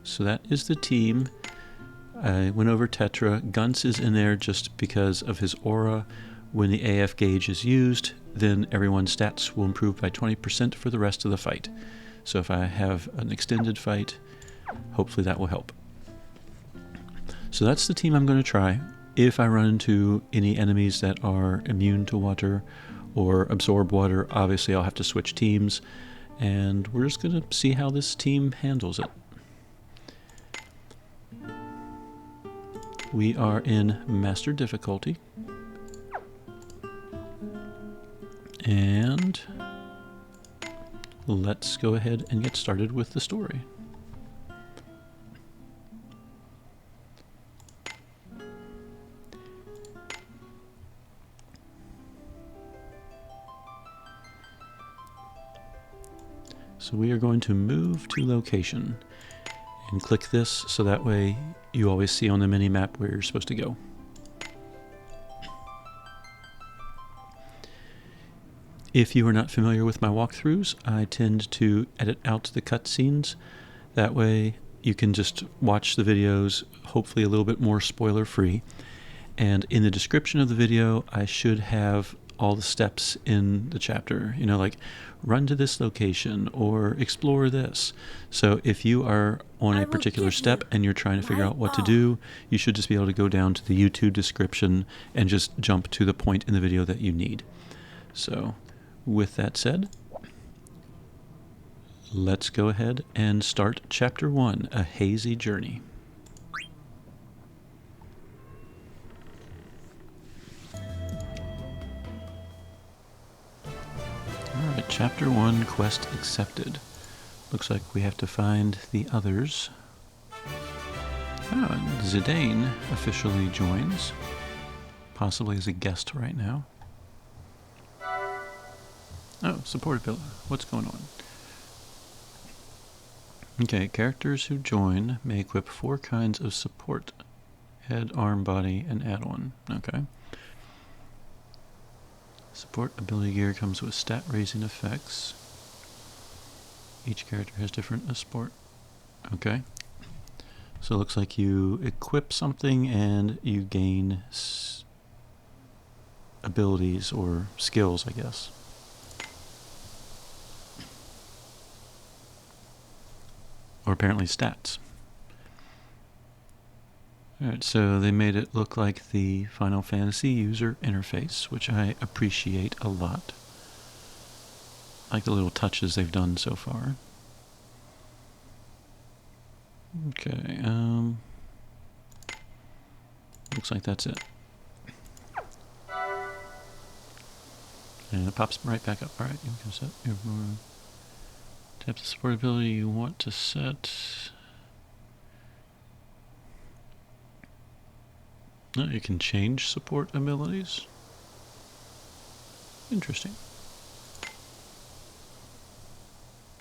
So that is the team. I went over Tetra. Gunts is in there just because of his aura. When the AF gauge is used, then everyone's stats will improve by 20% for the rest of the fight. So if I have an extended fight, hopefully that will help. So that's the team I'm going to try. If I run into any enemies that are immune to water or absorb water, obviously I'll have to switch teams, and we're just going to see how this team handles it. We are in Master difficulty, and let's go ahead and get started with the story. So we are going to move to location and click this so that way you always see on the mini-map where you're supposed to go. If you are not familiar with my walkthroughs, I tend to edit out the cutscenes. That way you can just watch the videos, hopefully a little bit more spoiler-free. And in the description of the video, I should have all the steps in the chapter, you know, like run to this location or explore this. So if you are on a particular step and you're trying to figure out what to do, you should just be able to go down to the YouTube description and just jump to the point in the video that you need. So with that said, let's go ahead and start Chapter 1, A Hazy Journey. Alright, Chapter 1, Quest Accepted. Looks like we have to find the others. Oh, Zidane officially joins. Possibly as a guest right now. Oh, support ability. What's going on? Okay, characters who join may equip 4 kinds of support. Head, arm, body, and add-on. Okay. Support ability gear comes with stat raising effects. Each character has different support. Okay. So it looks like you equip something and you gain abilities or skills, I guess. Or apparently stats. Alright, so they made it look like the Final Fantasy user interface, which I appreciate a lot. I like the little touches they've done so far. Okay, looks like that's it. And it pops right back up. Alright, you can set your tap the support ability you want to set. No, you can change support abilities. Interesting.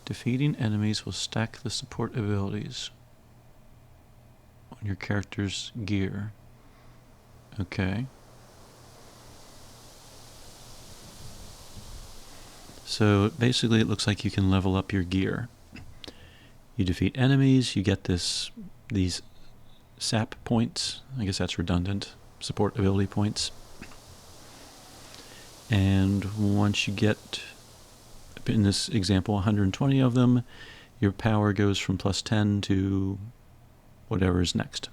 Defeating enemies will stack the support abilities on your character's gear. Okay. So basically it looks like you can level up your gear. You defeat enemies, you get these sap points. I guess that's redundant. Support ability points. And once you get, in this example, 120 of them, your power goes from plus 10 to whatever is next.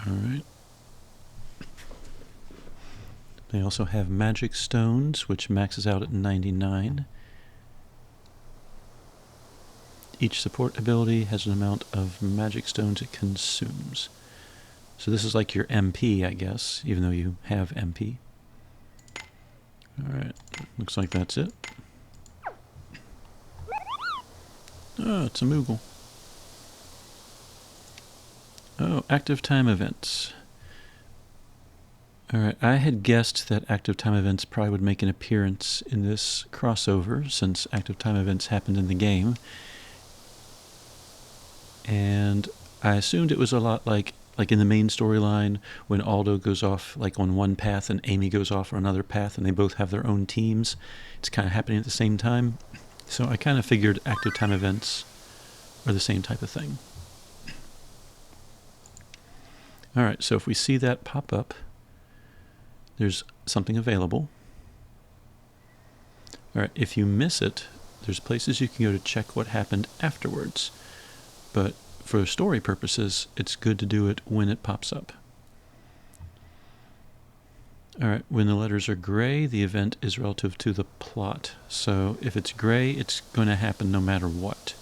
Alright. They also have magic stones, which maxes out at 99. Each support ability has an amount of magic stones it consumes. So this is like your MP, I guess, even though you have MP. Alright, looks like that's it. Oh, it's a Moogle. Oh, active time events. Alright, I had guessed that active time events probably would make an appearance in this crossover, since active time events happened in the game. And I assumed it was a lot like in the main storyline, when Aldo goes off like on one path and Amy goes off on another path, and they both have their own teams. It's kind of happening at the same time. So I kind of figured active time events are the same type of thing. Alright, so if we see that pop up, there's something available. Alright, if you miss it, there's places you can go to check what happened afterwards. But for story purposes, it's good to do it when it pops up. Alright, when the letters are gray, the event is relative to the plot. So if it's gray, it's going to happen no matter what.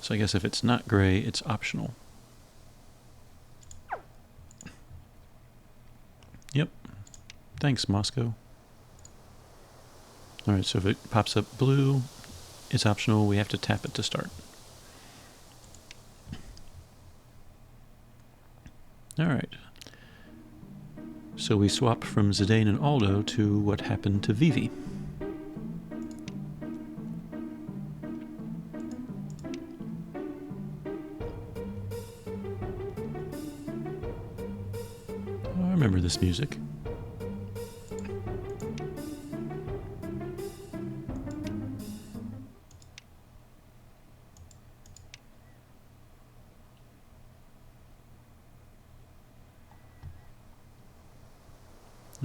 So I guess if it's not gray, it's optional. Yep. Thanks, Moscow. Alright, so if it pops up blue, it's optional. We have to tap it to start. Alright. So we swap from Zidane and Aldo to what happened to Vivi. Oh, I remember this music.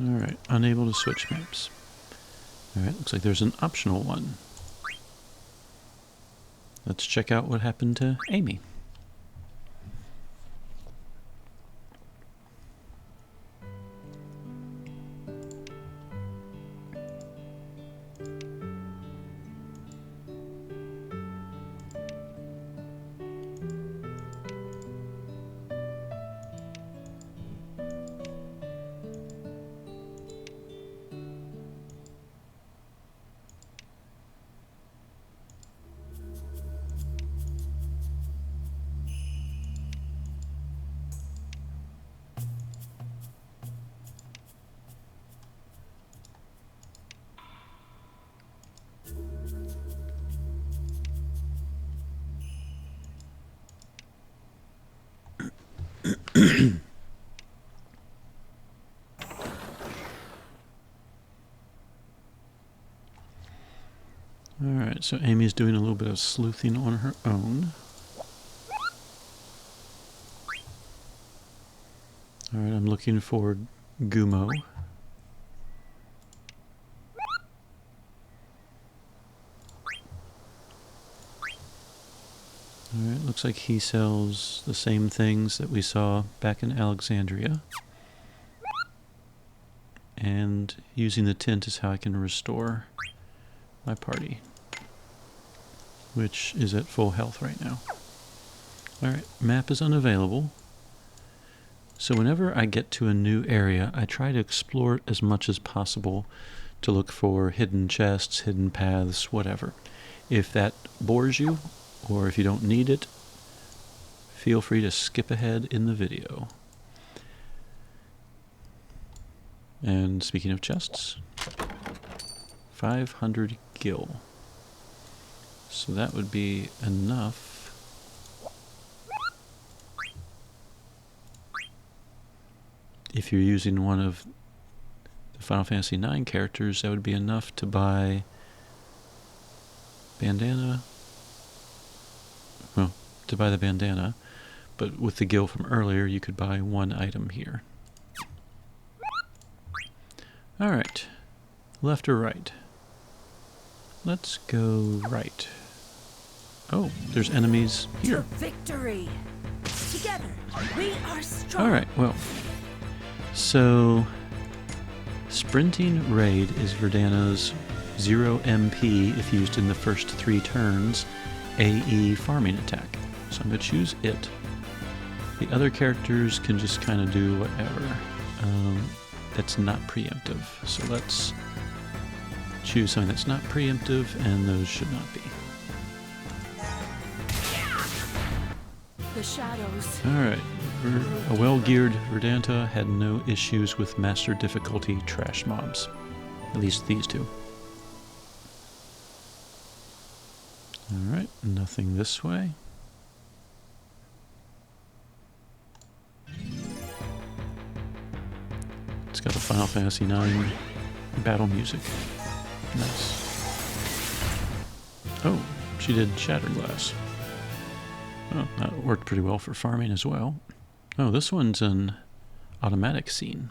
Alright, unable to switch maps. Alright, looks like there's an optional one. Let's check out what happened to Amy. Alright, so Amy's doing a little bit of sleuthing on her own. Alright, I'm looking for Gumo. Alright, looks like he sells the same things that we saw back in Alexandria. And using the tint is how I can restore my party, which is at full health right now. Alright, map is unavailable. So whenever I get to a new area, I try to explore it as much as possible to look for hidden chests, hidden paths, whatever. If that bores you, or if you don't need it, feel free to skip ahead in the video. And speaking of chests, 500 gil. So that would be enough. If you're using one of the Final Fantasy IX characters, that would be enough to buy bandana. Well, to buy the bandana, but with the gil from earlier, you could buy one item here. Alright, left or right? Let's go right. Oh, there's enemies here. To victory! Together, we are strong! Alright, well. So, Sprinting Raid is Verdanta's 0 MP if used in the first 3 turns AE farming attack. So I'm going to choose it. The other characters can just kind of do whatever. That's not preemptive. So let's choose something that's not preemptive, and those should not be. The shadows. Alright, a well-geared Verdanta had no issues with master difficulty trash mobs. At least these two. Alright, nothing this way. It's got the Final Fantasy IX battle music. Nice. Oh, she did Shattered Glass. Oh, that worked pretty well for farming as well. Oh, this one's an automatic scene.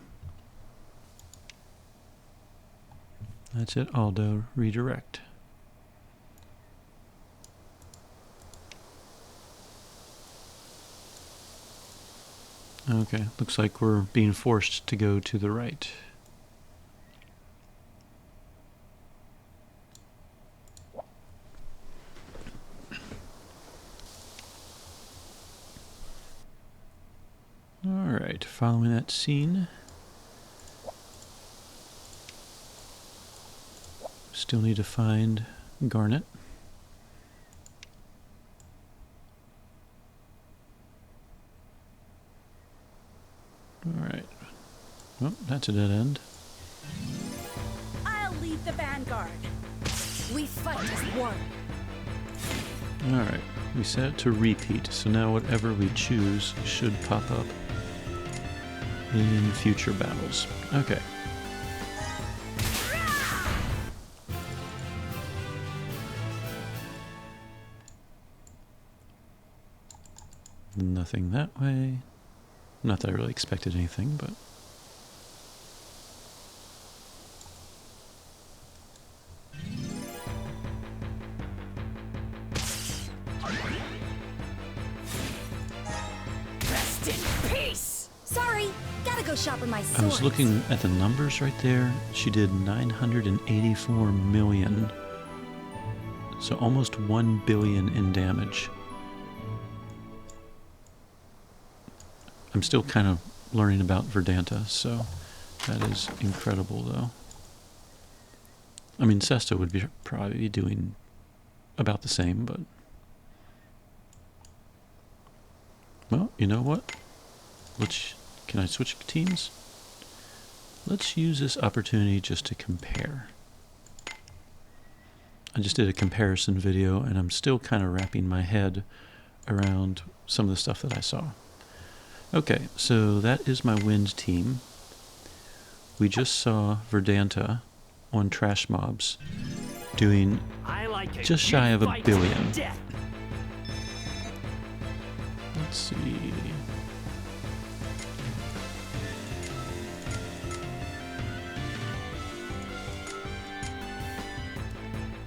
That's it, Aldo. Redirect. Okay, looks like we're being forced to go to the right. Alright, following that scene. Still need to find Garnet. Alright. Well, that's a dead end. I'll lead the vanguard. We fight as one. Alright, we set it to repeat, so now whatever we choose should pop up in future battles. Okay. Nothing that way. Not that I really expected anything, but... Rest in peace! Sorry, gotta go shopping my swords. I was looking at the numbers right there. She did 984 million. So almost 1 billion in damage. I'm still kind of learning about Verdanta, so that is incredible, though. I mean, Sesta would be probably be doing about the same, but... Well, you know what? Can I switch teams? Let's use this opportunity just to compare. I just did a comparison video, and I'm still kind of wrapping my head around some of the stuff that I saw. Okay, so that is my wind team. We just saw Verdanta on trash mobs doing just shy of 1 billion. Let's see.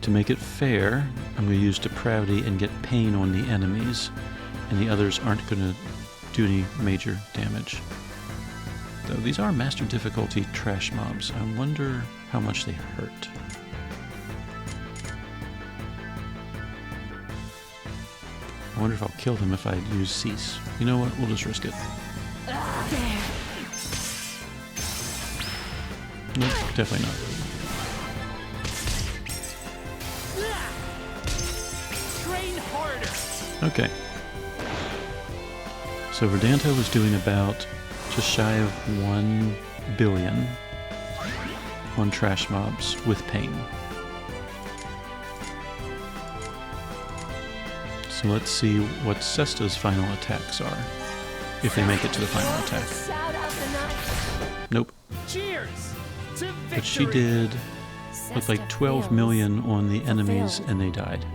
To make it fair, I'm going to use depravity and get pain on the enemies, and the others aren't going to do any major damage. though. These are master difficulty trash mobs. I wonder how much they hurt. I wonder if I'll kill them if I use Cease. You know what? We'll just risk it. Nope, definitely not. Train harder. Okay. So Verdanta was doing about just shy of 1 billion on trash mobs with pain. So let's see what Sesta's final attacks are, if they make it to the final attack. Shout out the night. Nope. Cheers to victory. But she did look like 12 million on the enemies and they died.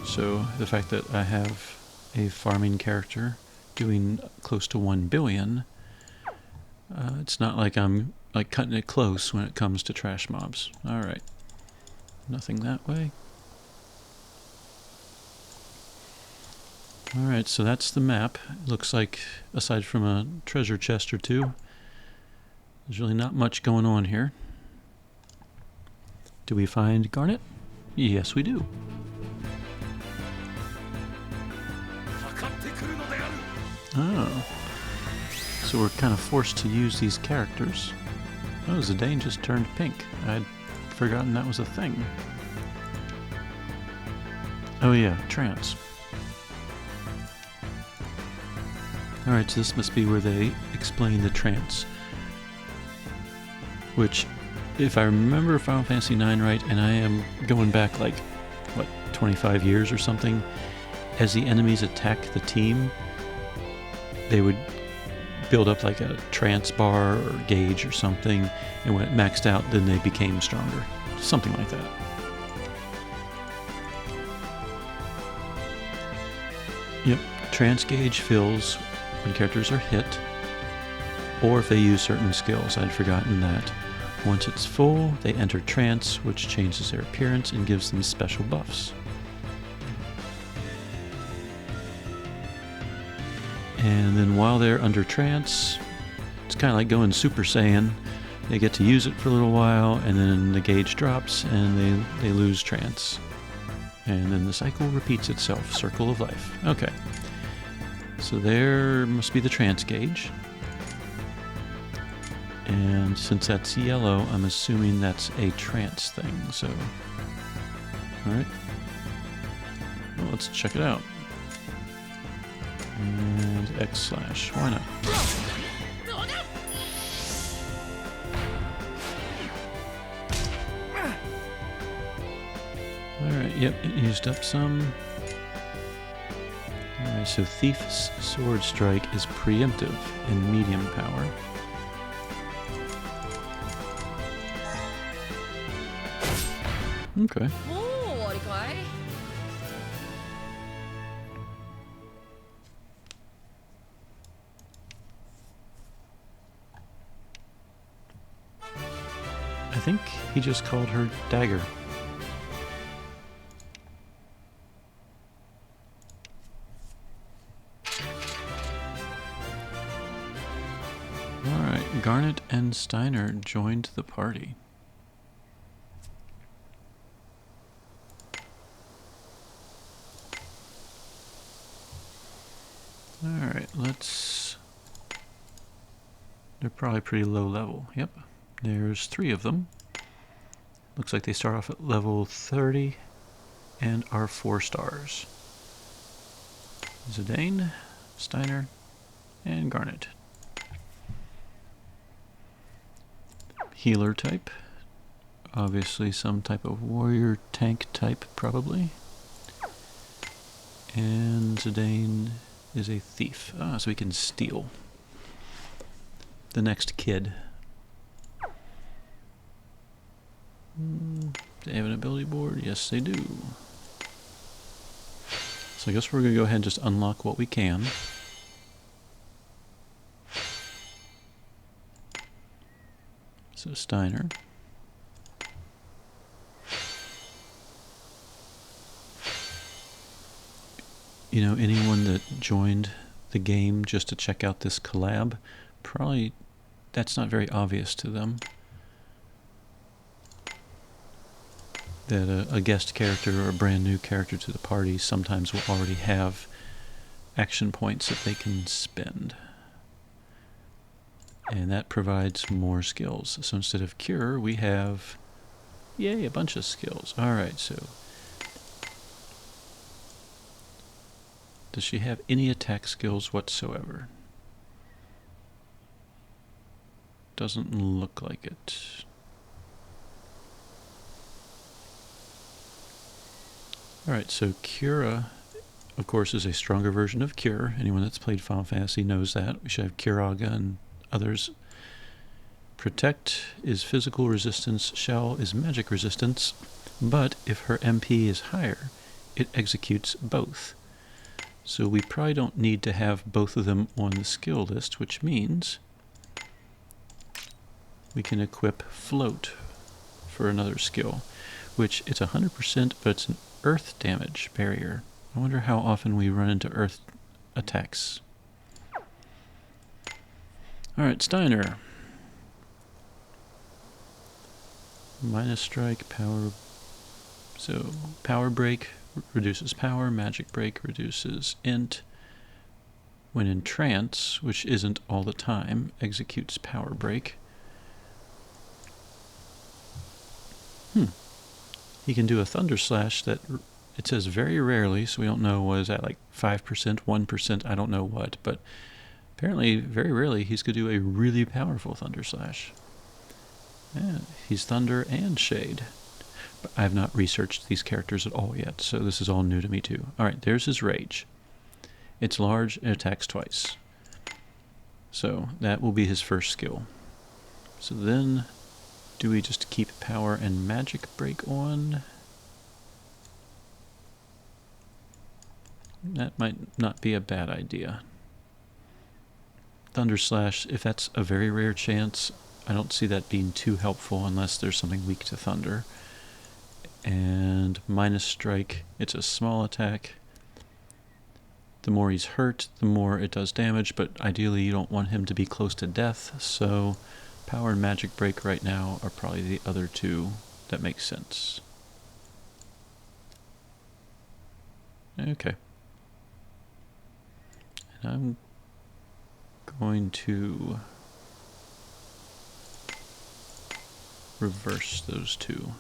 So the fact that I have a farming character doing close to 1 billion, it's not like I'm like cutting it close when it comes to trash mobs. Alright. Nothing that way. Alright, so that's the map. It looks like, aside from a treasure chest or two, there's really not much going on here. Do we find Garnet? Yes, we do. Oh. So we're kind of forced to use these characters. Oh, Zidane just turned pink. I'd forgotten that was a thing. Oh yeah, trance. Alright, so this must be where they explain the trance. Which, if I remember Final Fantasy IX right, and I am going back like, what, 25 years or something, as the enemies attack the team, they would build up like a trance bar or gauge or something, and when it maxed out, then they became stronger. Something like that. Yep, trance gauge fills when characters are hit, or if they use certain skills. I'd forgotten that. Once it's full, they enter trance, which changes their appearance and gives them special buffs. And then while they're under trance, it's kind of like going Super Saiyan. They get to use it for a little while, and then the gauge drops, and they lose trance. And then the cycle repeats itself, circle of life. Okay. So there must be the trance gauge. And since that's yellow, I'm assuming that's a trance thing, so... Alright. Well, let's check it out. And X/, why not? Alright, yep, it used up some. Alright, so Thief's Sword Strike is preemptive and medium power. Okay. I think he just called her Dagger. Alright, Garnet and Steiner joined the party. Alright, let's... They're probably pretty low level. Yep. There's 3 of them. Looks like they start off at level 30 and are 4 stars. Zidane, Steiner, and Garnet. Healer type. Obviously some type of warrior tank type, probably. And Zidane is a thief. Ah, so he can steal. The next kid. They have an ability board? Yes, they do. So I guess we're going to go ahead and just unlock what we can. So Steiner. You know, anyone that joined the game just to check out this collab, probably that's not very obvious to them. That a guest character or a brand new character to the party sometimes will already have action points that they can spend. And that provides more skills. So instead of cure, we have, yay, a bunch of skills. Alright, so does she have any attack skills whatsoever? Doesn't look like it. Alright, so Cura, of course, is a stronger version of Cure. Anyone that's played Final Fantasy knows that. We should have Curaga and others. Protect is physical resistance, Shell is magic resistance, but if her MP is higher, it executes both. So we probably don't need to have both of them on the skill list, which means we can equip Float for another skill, which it's 100%, but it's an earth damage barrier. I wonder how often we run into earth attacks. Alright, Steiner. Minus strike, power. So, power break reduces power, magic break reduces int. When in trance, which isn't all the time, executes power break. He can do a Thunder Slash that it says very rarely, so we don't know, what is that, like 5%, 1%, I don't know what, but apparently very rarely he's going to do a really powerful Thunder Slash. Yeah, he's Thunder and Shade. But I have not researched these characters at all yet, so this is all new to me too. Alright, there's his Rage. It's large and attacks twice. So that will be his first skill. So then, do we just keep power and magic break on? That might not be a bad idea. Thunder Slash, if that's a very rare chance, I don't see that being too helpful unless there's something weak to Thunder. And minus strike, it's a small attack. The more he's hurt, the more it does damage, but ideally you don't want him to be close to death, so power and magic break right now are probably the other two that make sense. Okay. And I'm going to reverse those two.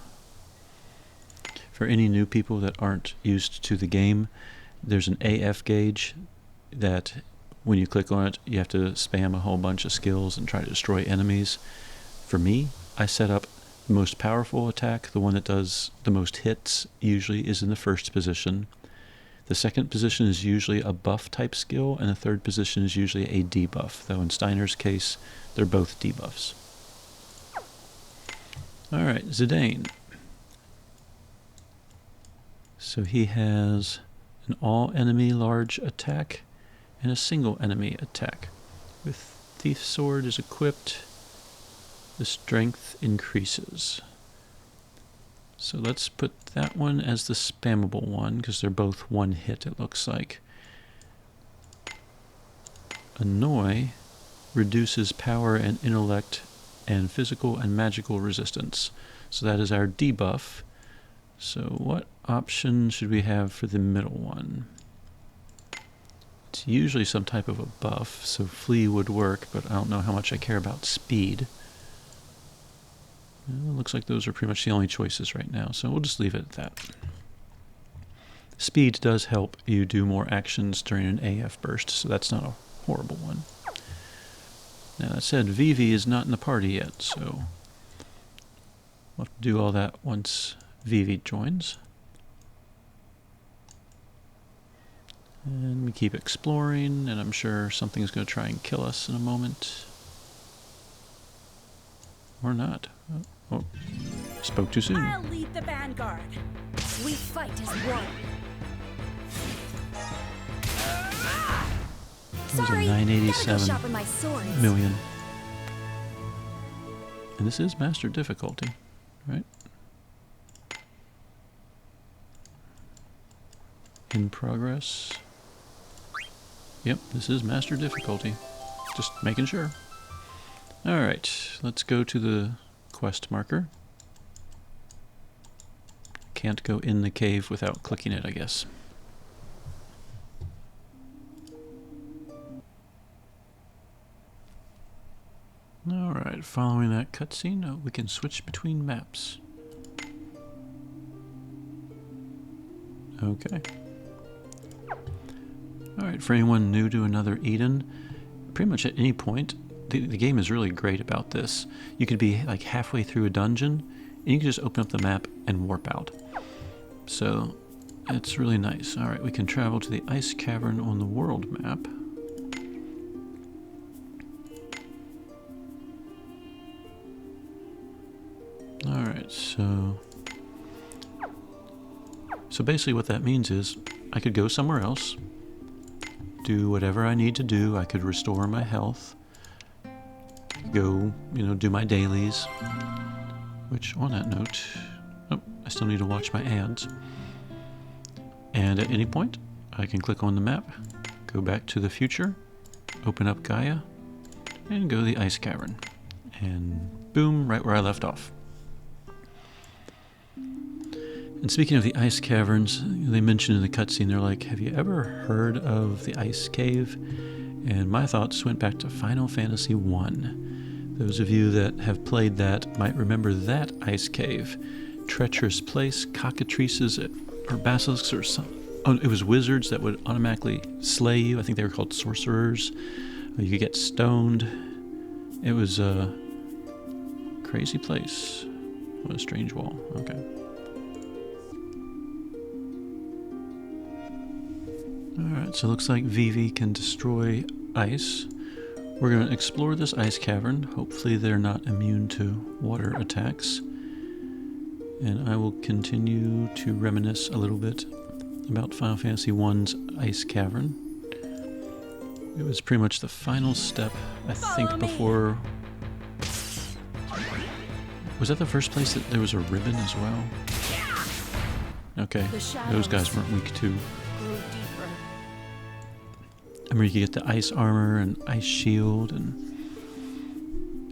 For any new people that aren't used to the game, there's an AF gauge that when you click on it, you have to spam a whole bunch of skills and try to destroy enemies. For me, I set up the most powerful attack, the one that does the most hits, usually is in the first position. The second position is usually a buff type skill, and the third position is usually a debuff, though in Steiner's case, they're both debuffs. Alright, Zidane. So he has an all-enemy large attack and a single enemy attack. With Thief Sword is equipped, the strength increases. So let's put that one as the spammable one, because they're both one hit, it looks like. Annoy reduces power and intellect and physical and magical resistance. So that is our debuff. So what option should we have for the middle one? It's usually some type of a buff, so Flee would work, but I don't know how much I care about speed. Well, it looks like those are pretty much the only choices right now, so we'll just leave it at that. Speed does help you do more actions during an AF burst, so that's not a horrible one. Now that said, Vivi is not in the party yet, so we'll have to do all that once Vivi joins. And we keep exploring, and I'm sure something's going to try and kill us in a moment. Or not. Oh, spoke too soon. I'll lead the vanguard. We fight as one. That was a Sorry, gotta go 987 sharpen my swords. million. And this is master difficulty, right? In progress. Yep, this is master difficulty. Just making sure. Alright, let's go to the quest marker. Can't go in the cave without clicking it, I guess. Alright, following that cutscene, we can switch between maps. Okay. Alright, for anyone new to another Eden, pretty much at any point, the game is really great about this. You could be like halfway through a dungeon, and you can just open up the map and warp out. So, it's really nice. Alright, we can travel to the ice cavern on the world map. Alright, so basically what that means is I could go somewhere else, do whatever I need to do. I could restore my health, go, do my dailies, which on that note, oh, I still need to watch my ads. And at any point, I can click on the map, go back to the future, open up Gaia, and go to the ice cavern. And boom, right where I left off. And speaking of the ice caverns, they mentioned in the cutscene, they're like, have you ever heard of the ice cave? And my thoughts went back to Final Fantasy I. Those of you that have played that might remember that ice cave. Treacherous place, cockatrices, or basilisks, or something. Oh, it was wizards that would automatically slay you. I think they were called sorcerers. You could get stoned. It was a crazy place. What a strange wall. Okay. Alright, so it looks like Vivi can destroy ice. We're going to explore this ice cavern. Hopefully they're not immune to water attacks. And I will continue to reminisce a little bit about Final Fantasy I's ice cavern. It was pretty much the final step, I think, before... Was that the first place that there was a ribbon as well? Okay, those guys weren't weak too. I remember you could get the ice armor and ice shield, and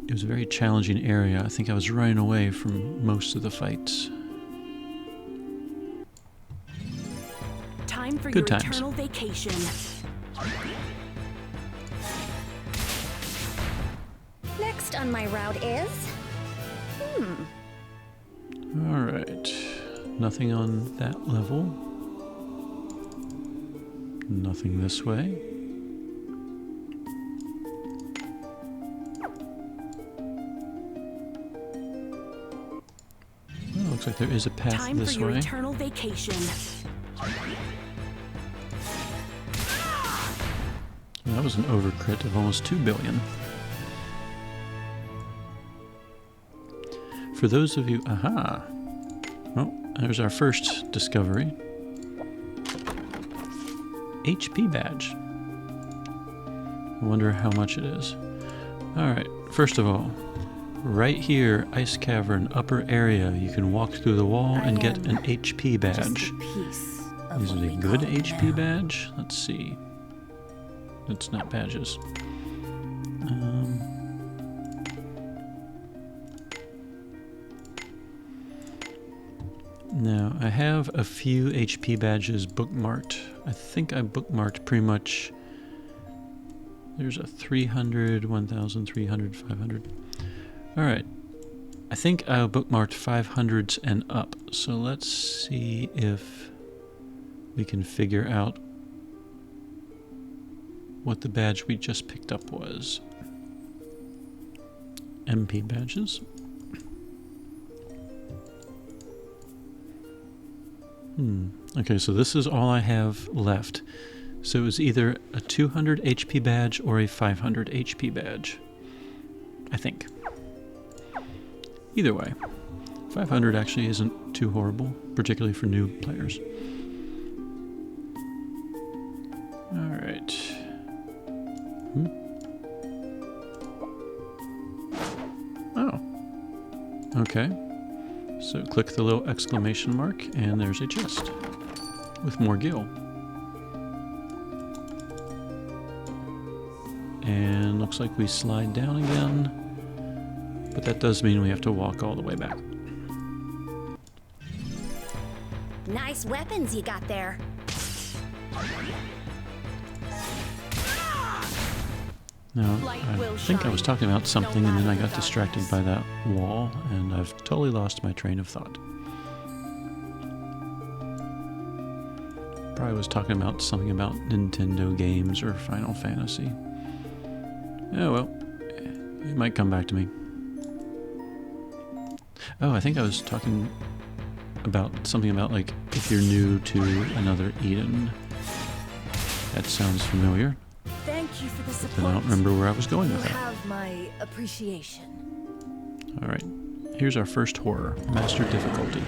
it was a very challenging area. I think I was running away from most of the fights. Time for Good your times. eternal vacation. Next on my route is... Alright, nothing on that level. Nothing this way. Oh, looks like there is a path Time this for your way. eternal vacation. That was an overcrit of almost 2 billion. For those of you, aha! Well, there's our first discovery. HP badge. I wonder how much it is. Alright, first of all, right here, ice cavern, upper area, you can walk through the wall and get an HP badge. Is it a good HP badge? Let's see. It's not badges. Now, I have a few HP badges bookmarked. I think I bookmarked pretty much... There's a 300, 1,300, 500. Alright. I think I bookmarked 500s and up. So let's see if we can figure out what the badge we just picked up was. MP badges. Okay, so this is all I have left. So it was either a 200 HP badge or a 500 HP badge. I think. Either way. 500 actually isn't too horrible, particularly for new players. Alright. Oh. Okay. So click the little exclamation mark, and there's a chest with more gil. And looks like we slide down again. But that does mean we have to walk all the way back. Nice weapons you got there. Now, I think I was talking about something and then I got distracted by that wall and I've totally lost my train of thought. Probably was talking about something about Nintendo games or Final Fantasy. Oh well, it might come back to me. Oh, I think I was talking about something about like if you're new to another Eden. That sounds familiar. Thank you for the support. Then I don't remember where I was going with You that. have my appreciation. Alright, here's our first horror, Master Difficulty.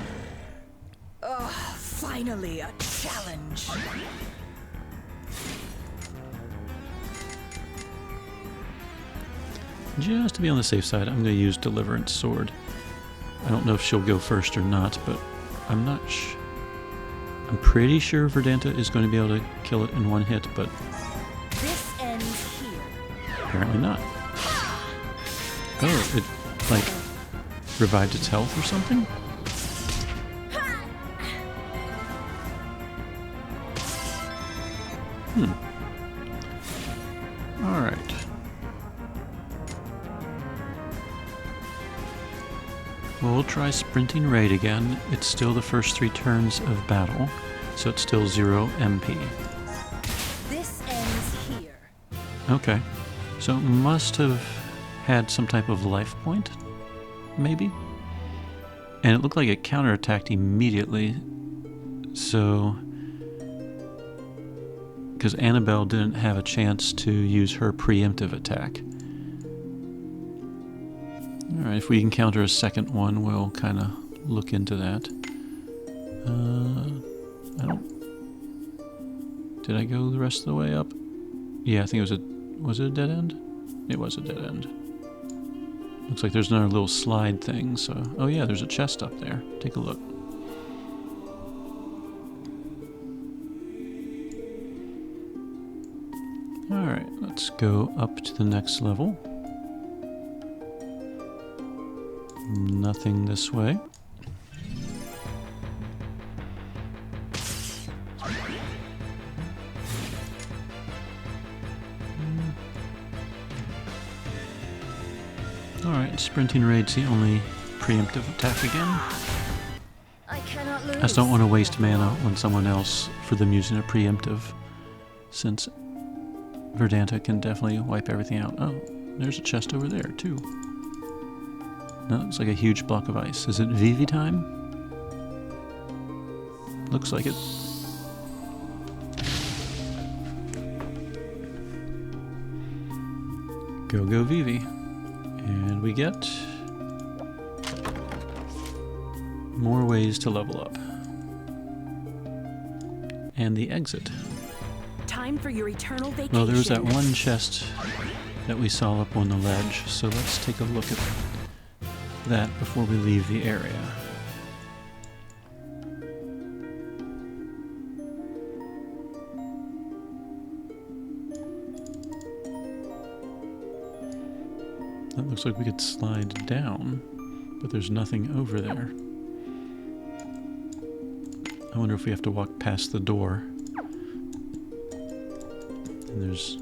Ugh, finally a challenge. Just to be on the safe side, I'm going to use Deliverance Sword. I don't know if she'll go first or not, but I'm not I'm pretty sure Verdanta is going to be able to kill it in one hit, but This ends here. apparently not. Oh, it, like, revived its health or something? Alright. Well, we'll try Sprinting Raid again. It's still the first 3 turns of battle, so it's still 0 MP. This ends here. Okay. So it must have had some type of life point, maybe? And it looked like it counterattacked immediately, so... because Annabelle didn't have a chance to use her preemptive attack. Alright, if we encounter a second one, we'll kind of look into that. I don't... Did I go the rest of the way up? Yeah, I think it was a... Was it a dead end? It was a dead end. Looks like there's another little slide thing, so... Oh yeah, there's a chest up there. Take a look. Alright, let's go up to the next level. Nothing this way. Alright, Sprinting Raid's the only preemptive attack again. I cannot lose. I just don't want to waste mana on someone else for them using a preemptive, since Verdanta can definitely wipe everything out. Oh, there's a chest over there, too. No, it's like a huge block of ice. Is it Vivi time? Looks like it. Go, go, Vivi. And we get more ways to level up. And the exit. Time for your eternal vacation. Well, there was that one chest that we saw up on the ledge, so let's take a look at that before we leave the area. That looks like we could slide down, but there's nothing over there. I wonder if we have to walk past the door. And there's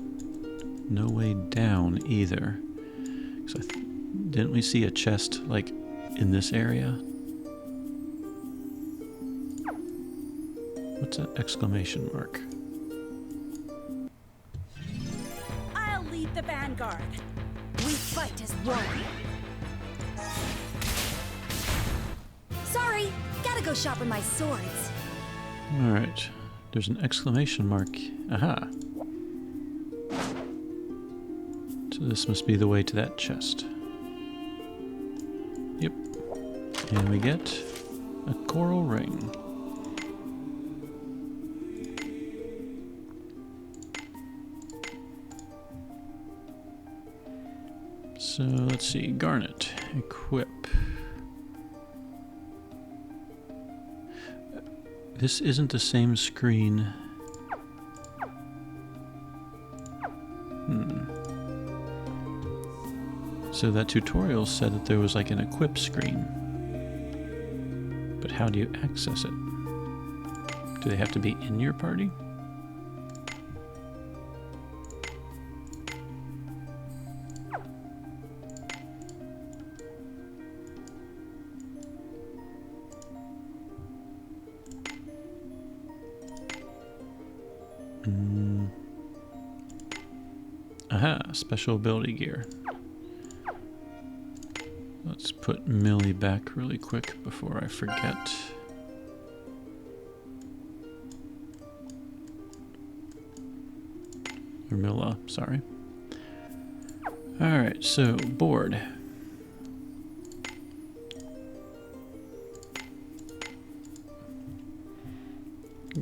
no way down either. 'Cause didn't we see a chest, like, in this area? What's that exclamation mark? I'll lead the vanguard. We fight as one. Sorry, gotta go sharpen my swords. Alright, there's an exclamation mark. Aha! So this must be the way to that chest. Yep. And we get a coral ring. So let's see, garnet, equip. This isn't the same screen. So that tutorial said that there was like an equip screen. But how do you access it? Do they have to be in your party? Aha, special ability gear. Let's put Millie back really quick before I forget. Or Milla, sorry. Alright, so board.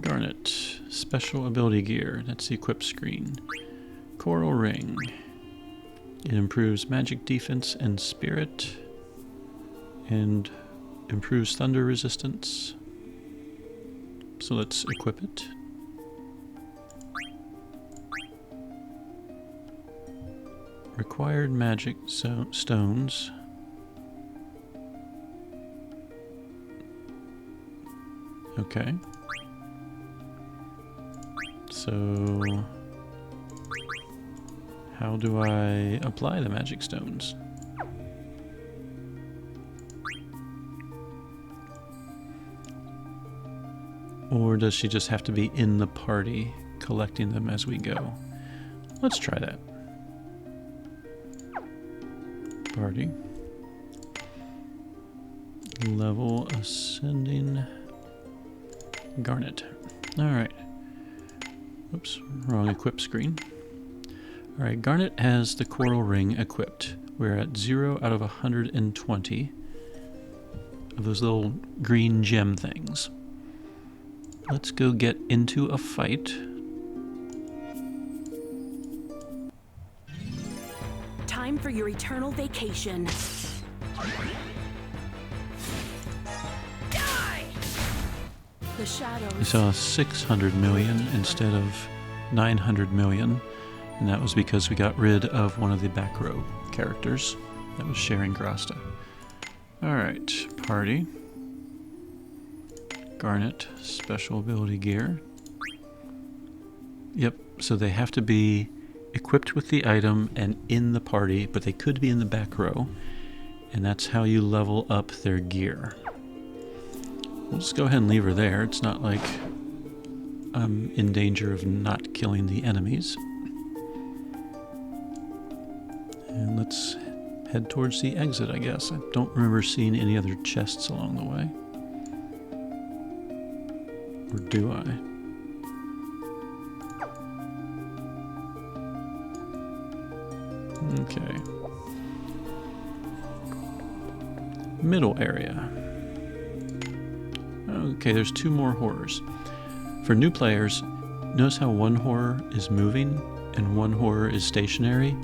Garnet, special ability gear. That's the equip screen. Coral ring. It improves magic defense and spirit, and improves thunder resistance. So let's equip it. Required magic stones. Okay. So how do I apply the magic stones? Or does she just have to be in the party collecting them as we go? Let's try that. Party. Level ascending. Garnet. Alright. Oops, wrong equip screen. Alright, Garnet has the coral ring equipped. We're at 0 out of 120 of those little green gem things. Let's go get into a fight. Time for your eternal vacation. Die! The shadows. We saw 600 million instead of 900 million. And that was because we got rid of one of the back row characters that was sharing Grasta. Alright, party. Garnet, special ability gear. Yep, so they have to be equipped with the item and in the party, but they could be in the back row. And that's how you level up their gear. We'll just go ahead and leave her there. It's not like I'm in danger of not killing the enemies. And let's head towards the exit, I guess. I don't remember seeing any other chests along the way. Or do I? Okay. Middle area. Okay, there's 2 more horrors. For new players, notice how one horror is moving and one horror is stationary?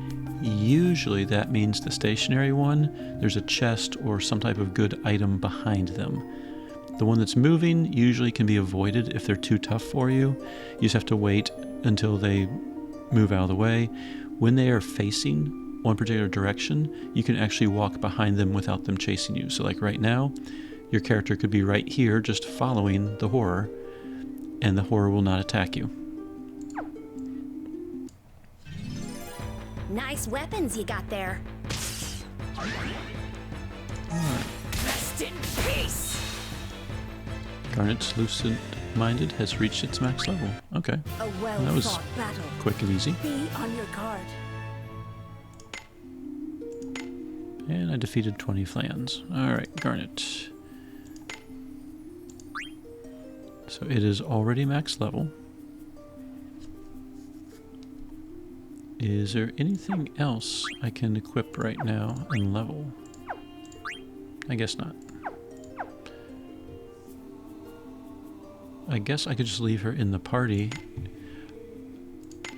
Usually that means the stationary one, there's a chest or some type of good item behind them. The one that's moving usually can be avoided if they're too tough for you. You just have to wait until they move out of the way. When they are facing one particular direction, you can actually walk behind them without them chasing you. So like right now, your character could be right here just following the horror, and the horror will not attack you. Nice weapons you got there. Rest in peace! Garnet's Lucid-Minded has reached its max level. Okay. A That was well-fought battle. quick and easy. Be on your guard. And I defeated 20 flans. Alright, Garnet. So it is already max level. Is there anything else I can equip right now and level? I guess not. I guess I could just leave her in the party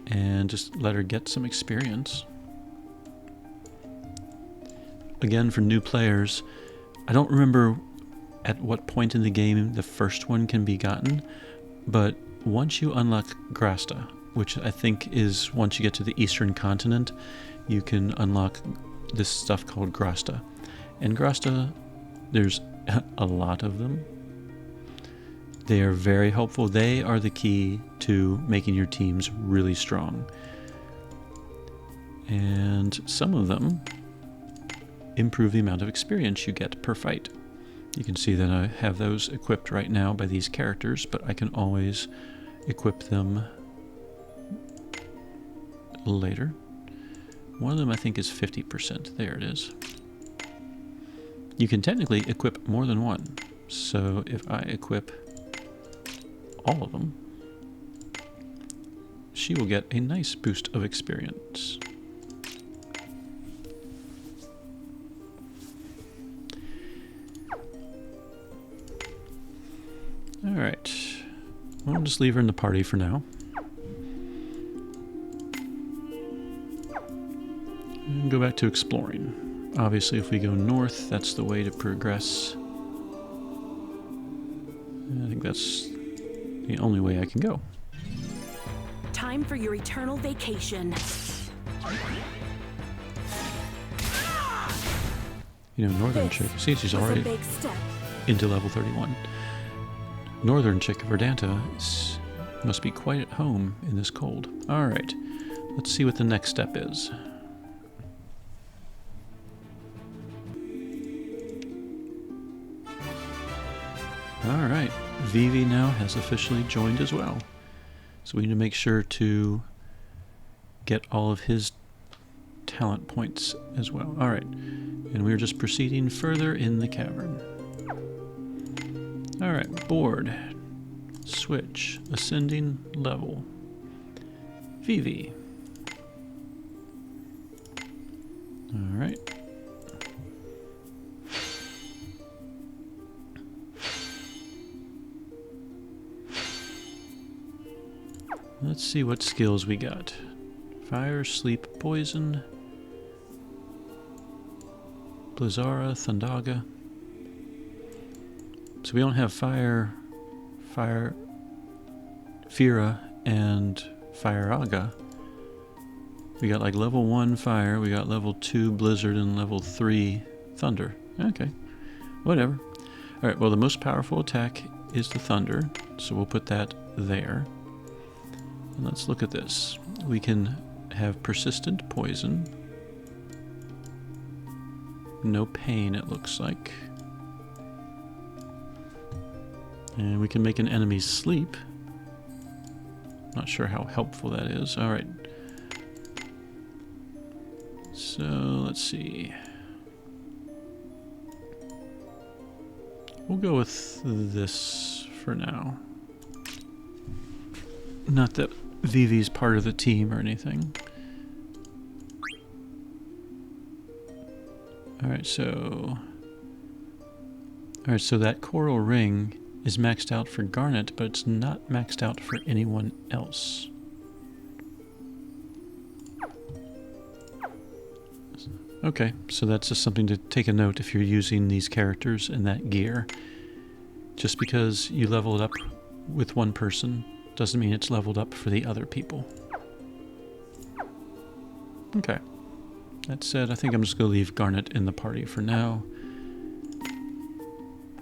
and just let her get some experience. Again, for new players, I don't remember at what point in the game the first one can be gotten, but once you unlock Grasta, which I think is once you get to the Eastern Continent, you can unlock this stuff called Grasta. And Grasta, there's a lot of them. They are very helpful. They are the key to making your teams really strong. And some of them improve the amount of experience you get per fight. You can see that I have those equipped right now by these characters, but I can always equip them later. One of them I think is 50%. There it is. You can technically equip more than one. So if I equip all of them, she will get a nice boost of experience. Alright, we'll just leave her in the party for now. And go back to exploring. Obviously, if we go north, that's the way to progress. I think that's the only way I can go. Time for your eternal vacation. You know, Northern Chick, see, she's was already a big step. into level 31. Northern Chick, Verdanta, must be quite at home in this cold. Alright, let's see what the next step is. Alright, Vivi now has officially joined as well. So we need to make sure to get all of his talent points as well. Alright, and we're just proceeding further in the cavern. Alright, board. Switch. Ascending level. Vivi. Alright. Let's see what skills we got. Fire, sleep, poison. Blizzara, Thundaga. So we don't have Fira, and Fireaga. We got like level 1 Fire, we got level 2 Blizzard, and level 3 Thunder. Okay, whatever. Alright, well the most powerful attack is the Thunder, so we'll put that there. And let's look at this. We can have Persistent Poison. No pain, it looks like. And we can make an enemy sleep. Not sure how helpful that is. Alright. So, let's see. We'll go with this for now. Not that Vivi's part of the team or anything. Alright, so that coral ring is maxed out for Garnet, but it's not maxed out for anyone else. Okay, so that's just something to take a note if you're using these characters and that gear. Just because you level it up with one person doesn't mean it's leveled up for the other people. Okay. That said, I think I'm just going to leave Garnet in the party for now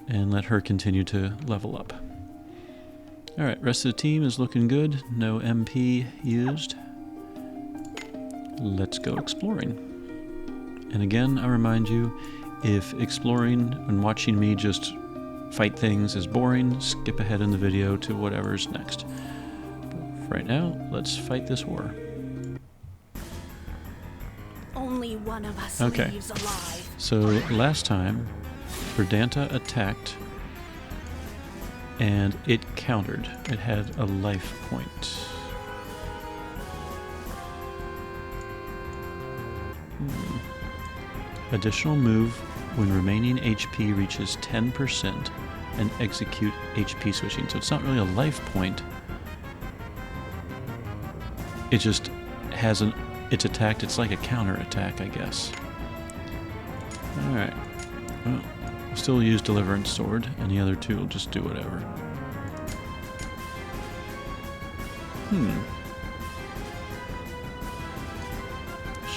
and let her continue to level up. Alright, rest of the team is looking good. No MP used. Let's go exploring. And again, I remind you, if exploring and watching me just fight things is boring, skip ahead in the video to whatever's next. But right now, let's fight this war. Only one of us Okay. leaves alive. So last time, Verdanta attacked and it countered. It had a life point. Additional move when remaining HP reaches 10% and execute HP switching. So it's not really a life point. It just has it's attacked. It's like a counter attack, I guess. Alright. Well, we'll still use Deliverance Sword, and the other two will just do whatever.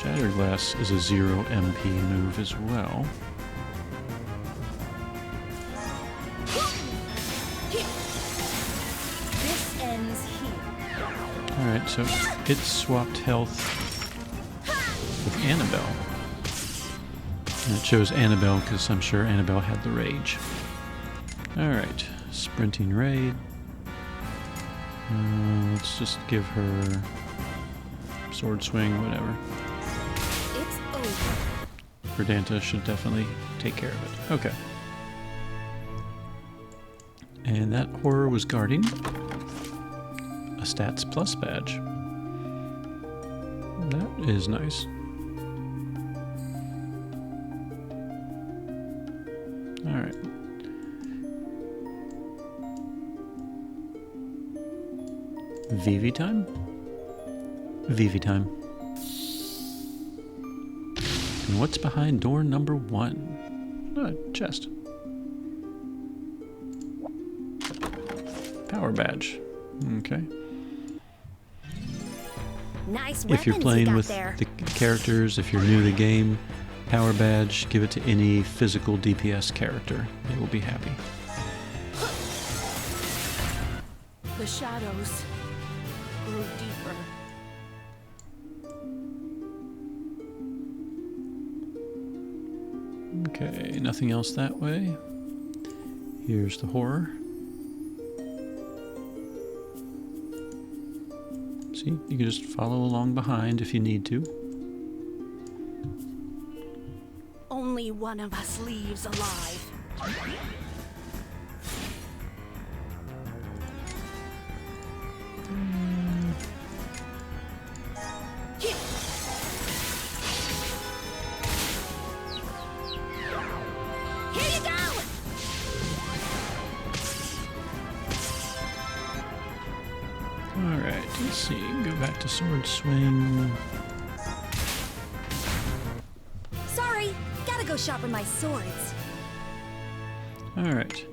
Shattered Glass is a 0 MP move as well. This ends here. Alright, so it swapped health with Annabelle. And it chose Annabelle because I'm sure Annabelle had the rage. Alright, sprinting raid. Let's just give her sword swing, whatever. It's over. Verdanta should definitely take care of it. Okay. And that horror was guarding a stats plus badge. That is nice. Alright. Vivi time? Vivi time. And what's behind door number 1? Oh, chest. Power badge. Okay. Nice If you're weapons playing you got with there. the characters, if you're new to the game, power badge, give it to any physical DPS character. They will be happy. The shadows grew deeper. Okay, nothing else that way. Here's the horror. See, you can just follow along behind if you need to. Only one of us leaves alive. Here you go! Alright, let's see. Go back to sword swing. Sorry, gotta go sharpen my swords. Alright.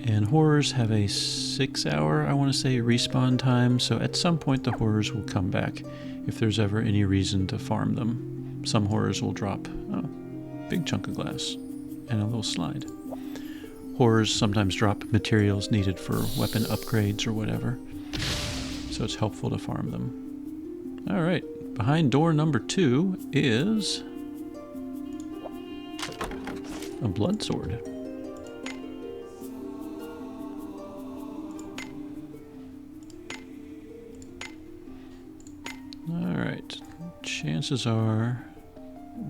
And horrors have a 6-hour, I want to say, respawn time, so at some point the horrors will come back if there's ever any reason to farm them. Some horrors will drop, oh, big chunk of glass and a little slide. Horrors sometimes drop materials needed for weapon upgrades or whatever, so it's helpful to farm them. Alright, behind door number 2 is a blood sword. Alright, chances are,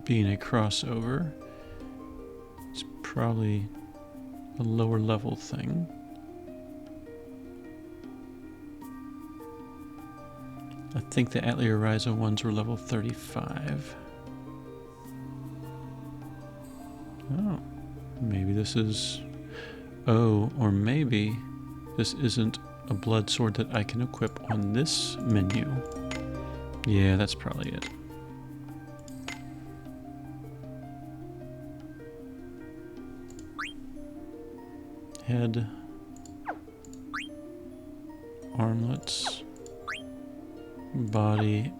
being a crossover, it's probably a lower level thing. I think the Atelier Ryza ones were level 35. Oh, maybe this is... Oh, or maybe this isn't a blood sword that I can equip on this menu. Yeah, that's probably it. Head. Armlets. Body.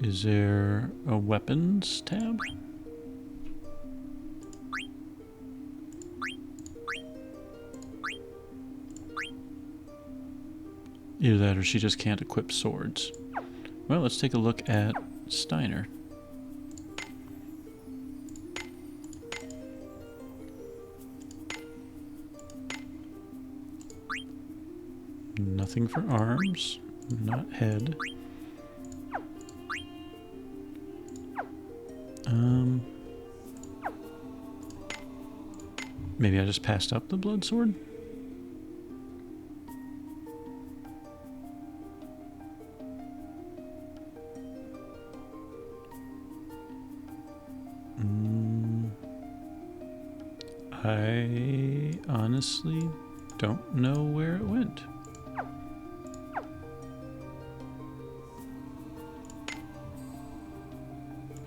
Is there a weapons tab? Either that or she just can't equip swords. Well, let's take a look at Steiner. Nothing for arms, not head. Maybe I just passed up the blood sword? I honestly don't know where it went.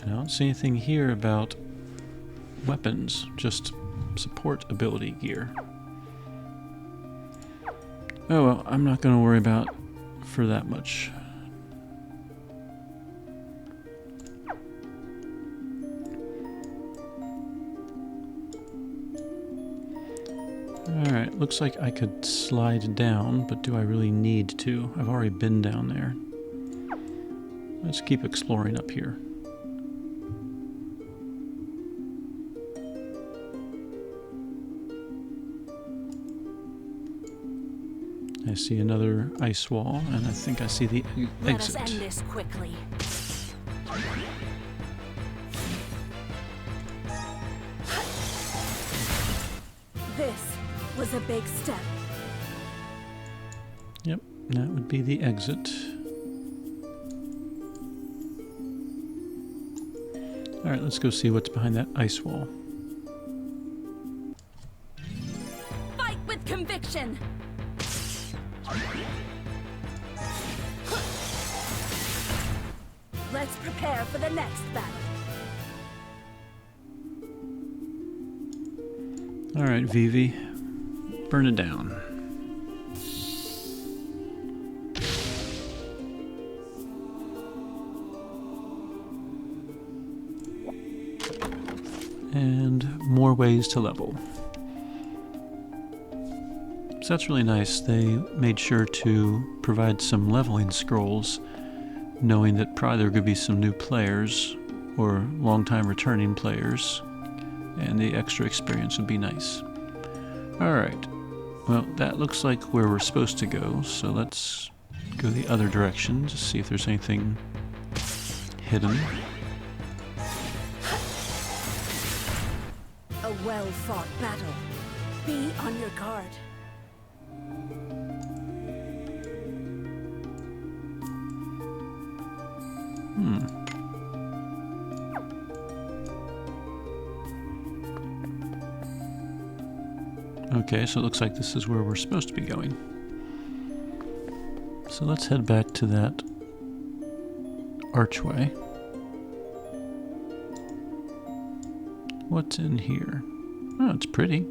And I don't see anything here about weapons, just support ability gear. Oh well, I'm not going to worry about for that much. looks like I could slide down, but do I really need to? I've already been down there. Let's keep exploring up here. I see another ice wall, and I think I see the Let us exit. end this quickly. This was a big step. Yep, that would be the exit. Alright, let's go see what's behind that ice wall. Fight with conviction. Let's prepare for the next battle. Alright, Vivi, burn it down. And more ways to level. So that's really nice. They made sure to provide some leveling scrolls, knowing that probably there could be some new players or long-time returning players, and the extra experience would be nice. Alright, well that looks like where we're supposed to go, so let's go the other direction to see if there's anything hidden. A well-fought battle. Be on your guard. Okay, so it looks like this is where we're supposed to be going. So let's head back to that archway. What's in here? Oh, it's pretty.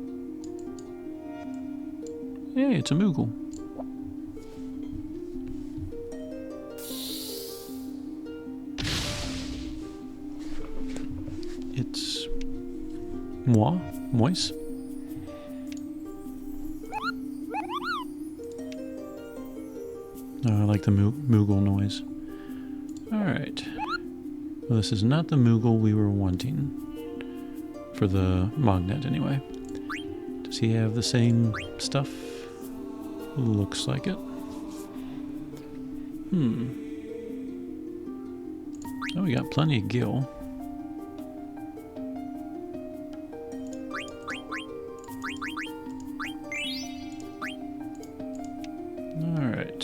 Hey, it's a Moogle. It's moist. Oh, I like the Moogle noise. Alright. Well, this is not the Moogle we were wanting. For the Magnet, anyway. Does he have the same stuff? Looks like it. Oh, we got plenty of gil. Alright.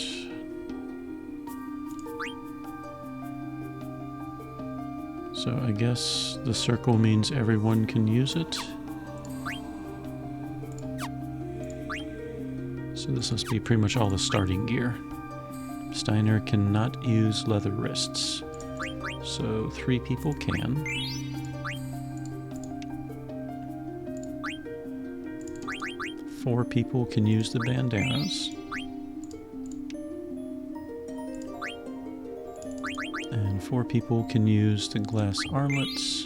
So I guess the circle means everyone can use it. So this must be pretty much all the starting gear. Steiner cannot use leather wrists. So 3 people can. Four people can use the bandanas. And 4 people can use the glass armlets.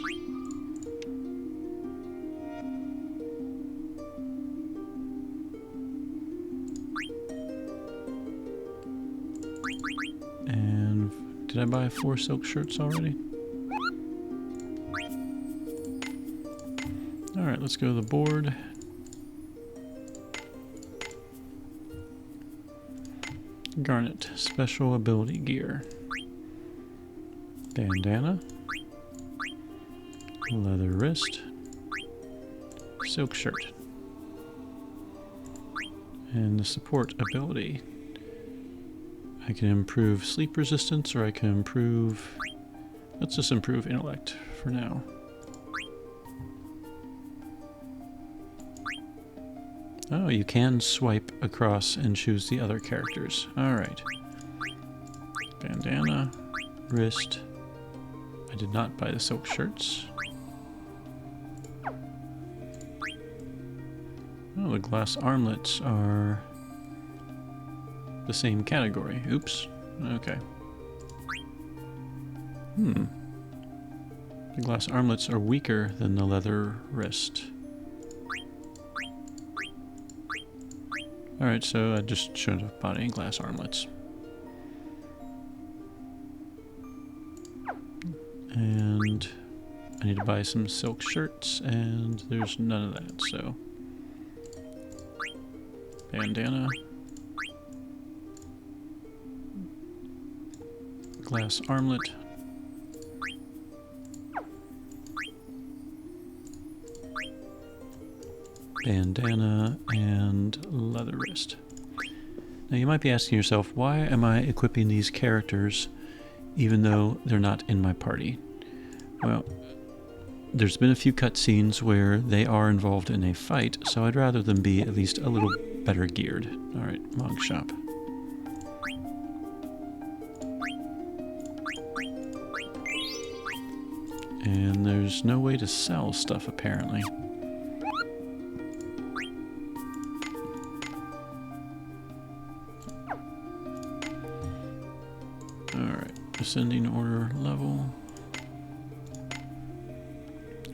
And did I buy 4 silk shirts already? Alright, let's go to the board. Garnet, special ability gear. Bandana. Leather wrist. Silk shirt. And the support ability. I can improve sleep resistance, or I can improve... Let's just improve intellect for now. Oh, you can swipe across and choose the other characters. Alright. Bandana. Wrist. I did not buy the silk shirts. Oh, the glass armlets are the same category. Oops. Okay. The glass armlets are weaker than the leather wrist. Alright, so I just showed up body and glass armlets. And I need to buy some silk shirts, and there's none of that, so. Bandana. Glass armlet. Bandana and leather wrist. Now you might be asking yourself, why am I equipping these characters even though they're not in my party? Well, there's been a few cutscenes where they are involved in a fight, so I'd rather them be at least a little better geared. Alright, Monk Shop. And there's no way to sell stuff apparently. Alright, ascending order level.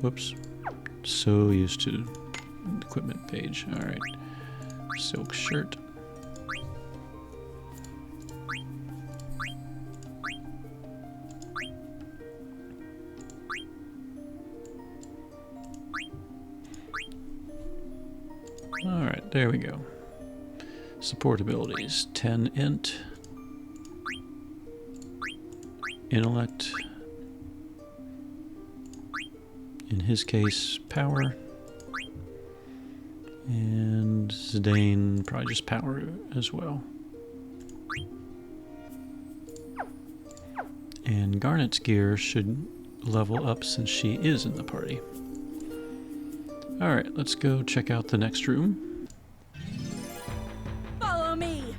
Whoops. So used to the equipment page. Alright. Silk shirt. Alright, there we go. Support abilities. 10 int. Intellect. In his case, power. And Zidane, probably just power as well. And Garnet's gear should level up since she is in the party. Alright, let's go check out the next room. Follow me.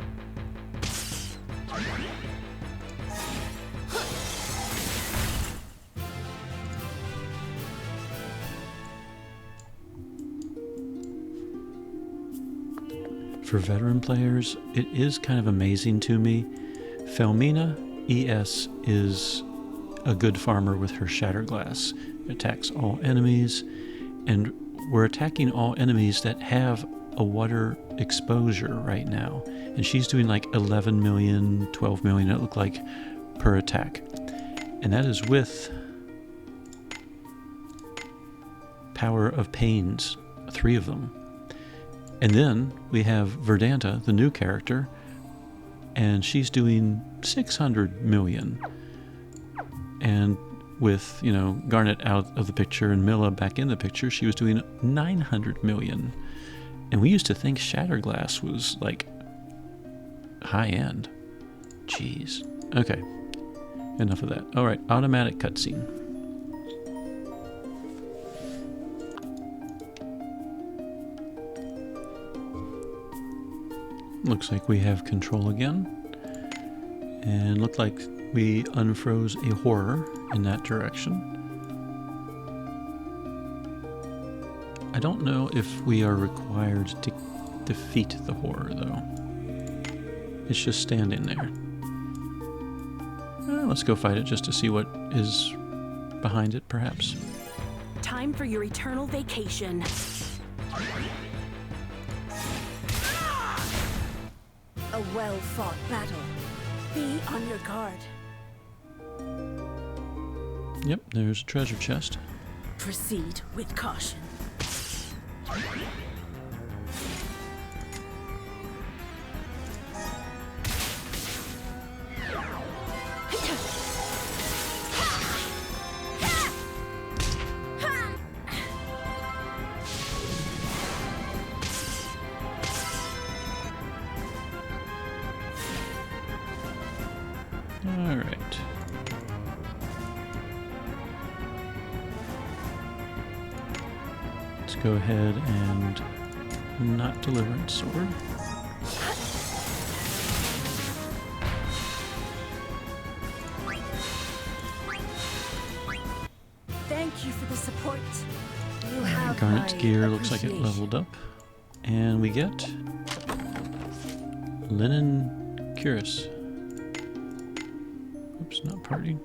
For veteran players, it is kind of amazing to me. Felmina ES is a good farmer with her Shatterglass. It attacks all enemies, and we're attacking all enemies that have a water exposure right now. And she's doing like 11 million, 12 million, it looked like, per attack. And that is with Power of Pains, 3 of them. And then we have Verdanta, the new character, and she's doing 600 million. And with, you know, Garnet out of the picture and Milla back in the picture, she was doing 900 million. And we used to think Shatterglass was, like, high-end. Jeez. Okay. Enough of that. Alright, automatic cutscene. Looks like we have control again. And looked like we unfroze a horror in that direction. I don't know if we are required to defeat the horror, though. It's just standing there. Let's go fight it just to see what is behind it, perhaps. Time for your eternal vacation. A well-fought battle. Be on your guard. Yep, there's a treasure chest. Proceed with caution. Alright. Let's go ahead and not Deliverance Sword. Thank you for the support. You have Garnet's my gear looks like it appreciation. leveled up. And we get Linen Cuirass. Oops, not party.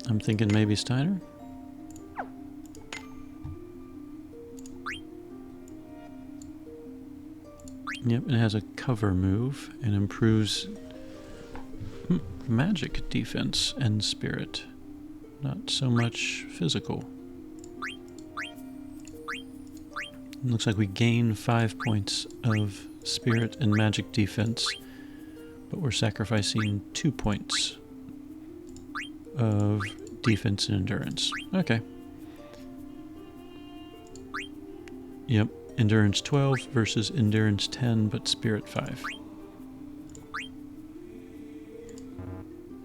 I'm thinking maybe Steiner. Yep, it has a cover move and improves magic defense and spirit. Not so much physical. It looks like we gain 5 points of spirit and magic defense, but we're sacrificing 2 points of defense and endurance. Okay. Yep, endurance 12 versus endurance 10, but spirit 5.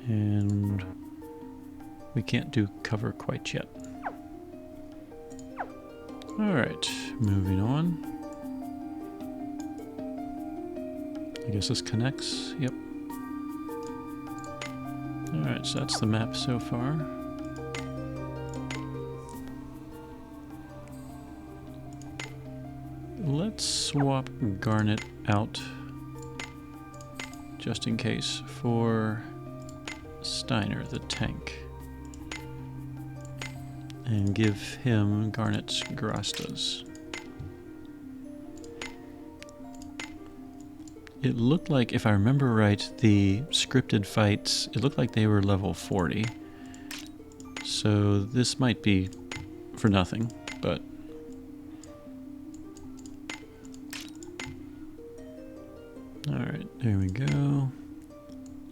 And we can't do cover quite yet. Alright, moving on. I guess this connects. Yep. Alright, so that's the map so far. Let's swap Garnet out, just in case, for Steiner, the tank. And give him Garnet's Grastas. It looked like, if I remember right, the scripted fights, it looked like they were level 40. So this might be for nothing, but... Alright, there we go.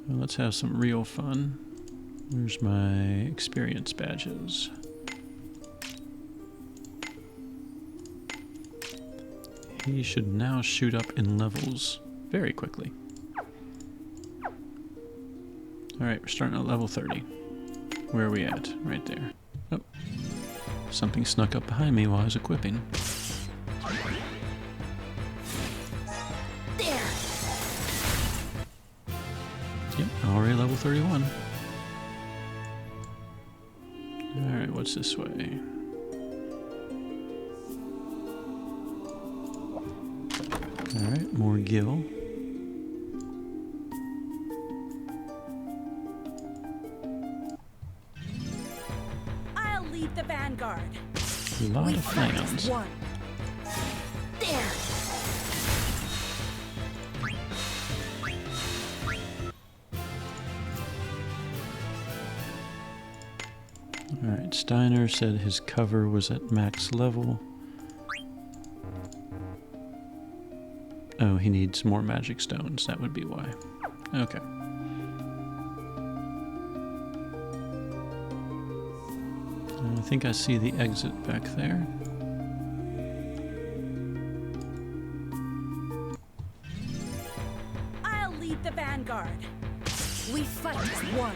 Well, let's have some real fun. Where's my experience badges? He should now shoot up in levels very quickly. Alright, we're starting at level 30. Where are we at? Right there. Oh. Something snuck up behind me while I was equipping. There. Yep, already level 31. Alright, what's this way? Alright, more Gil. I'll lead the vanguard. A lot of fans. One. There. Alright, Steiner said his cover was at max level. Oh, he needs more magic stones. That would be why. Okay. I think I see the exit back there. I'll lead the vanguard. We fight as one.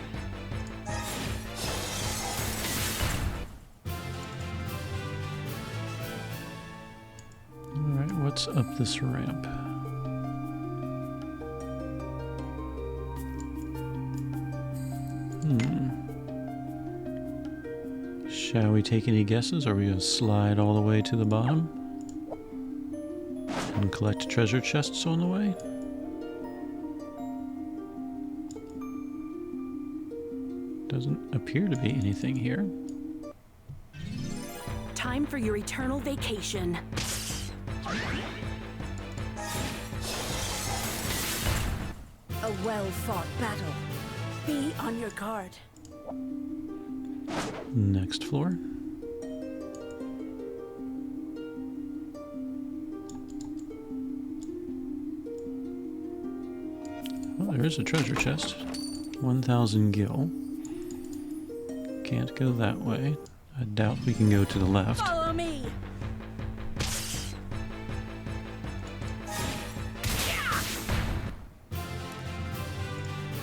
Alright, what's up this ramp? Shall we take any guesses? Are we going to slide all the way to the bottom? And collect treasure chests on the way? Doesn't appear to be anything here. Time for your eternal vacation. A well-fought battle. Be on your guard. Next floor. Well, there is a treasure chest. 1,000 gil. Can't go that way. I doubt we can go to the left. Follow me.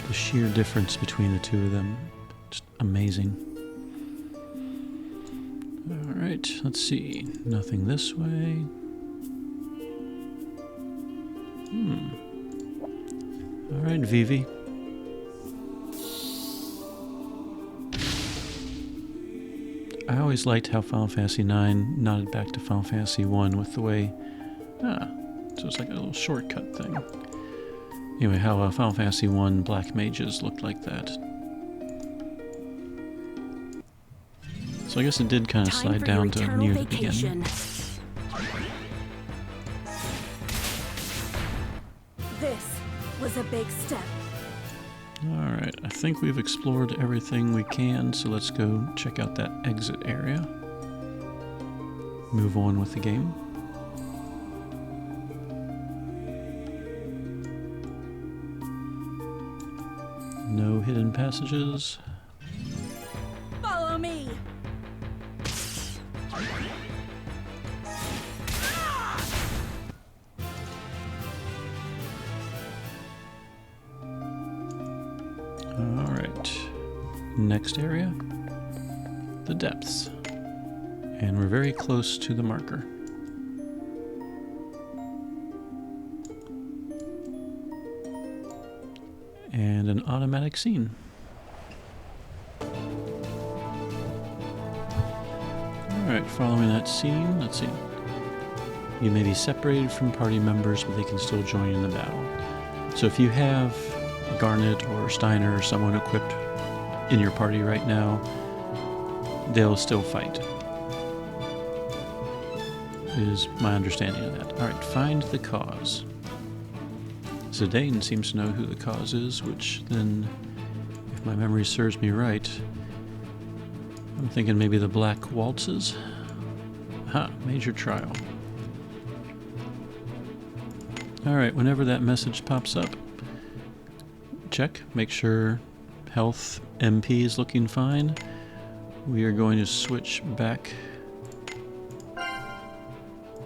The sheer difference between the two of them, just amazing. Alright, let's see. Nothing this way. Alright, Vivi. I always liked how Final Fantasy IX nodded back to Final Fantasy I with the way... so it's like a little shortcut thing. Anyway, how Final Fantasy I black mages looked like that. So I guess it did kind of slide down to near the beginning. was a big step. Alright, I think we've explored everything we can, so let's go check out that exit area. Move on with the game. No hidden passages. Follow me. Alright, next area, the depths. And we're very close to the marker. And an automatic scene. Alright, following that scene, let's see. You may be separated from party members, but they can still join in the battle. So if you have Garnet or Steiner or someone equipped in your party right now, they'll still fight. Is my understanding of that. Alright, find the cause. Zidane seems to know who the cause is, which then, if my memory serves me right, I'm thinking maybe the Black Waltzes? Ha, major trial. Alright, whenever that message pops up, check, make sure health MP is looking fine. We are going to switch back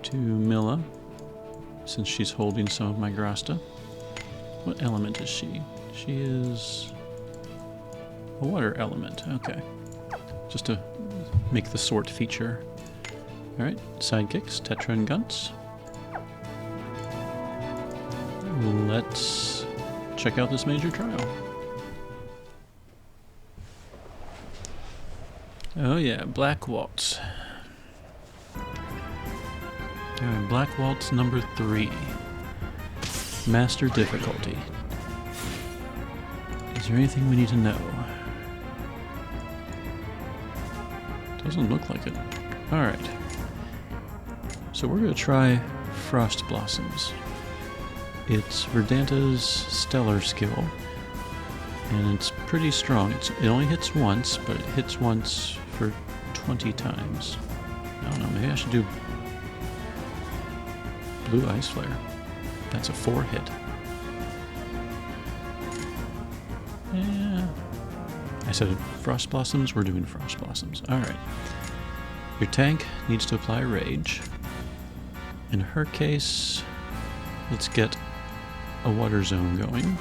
to Milla, since she's holding some of my Grasta. What element is she? She is a water element, okay. Just to make the sort feature. Alright, sidekicks, Tetra and Gunts. Let's check out this major trial. Oh yeah, Black Waltz. Alright, Black Waltz number 3. Master difficulty. Is there anything we need to know? Doesn't look like it. Alright. So we're going to try Frost Blossoms. It's Verdanta's stellar skill, and it's pretty strong. It only hits once, but it hits once for 20 times. I don't know, maybe I should do Blue Ice Flare. That's a 4 hit. Yeah. I said Frost Blossoms, we're doing Frost Blossoms. Alright. Your tank needs to apply Rage. In her case, let's get a water zone going.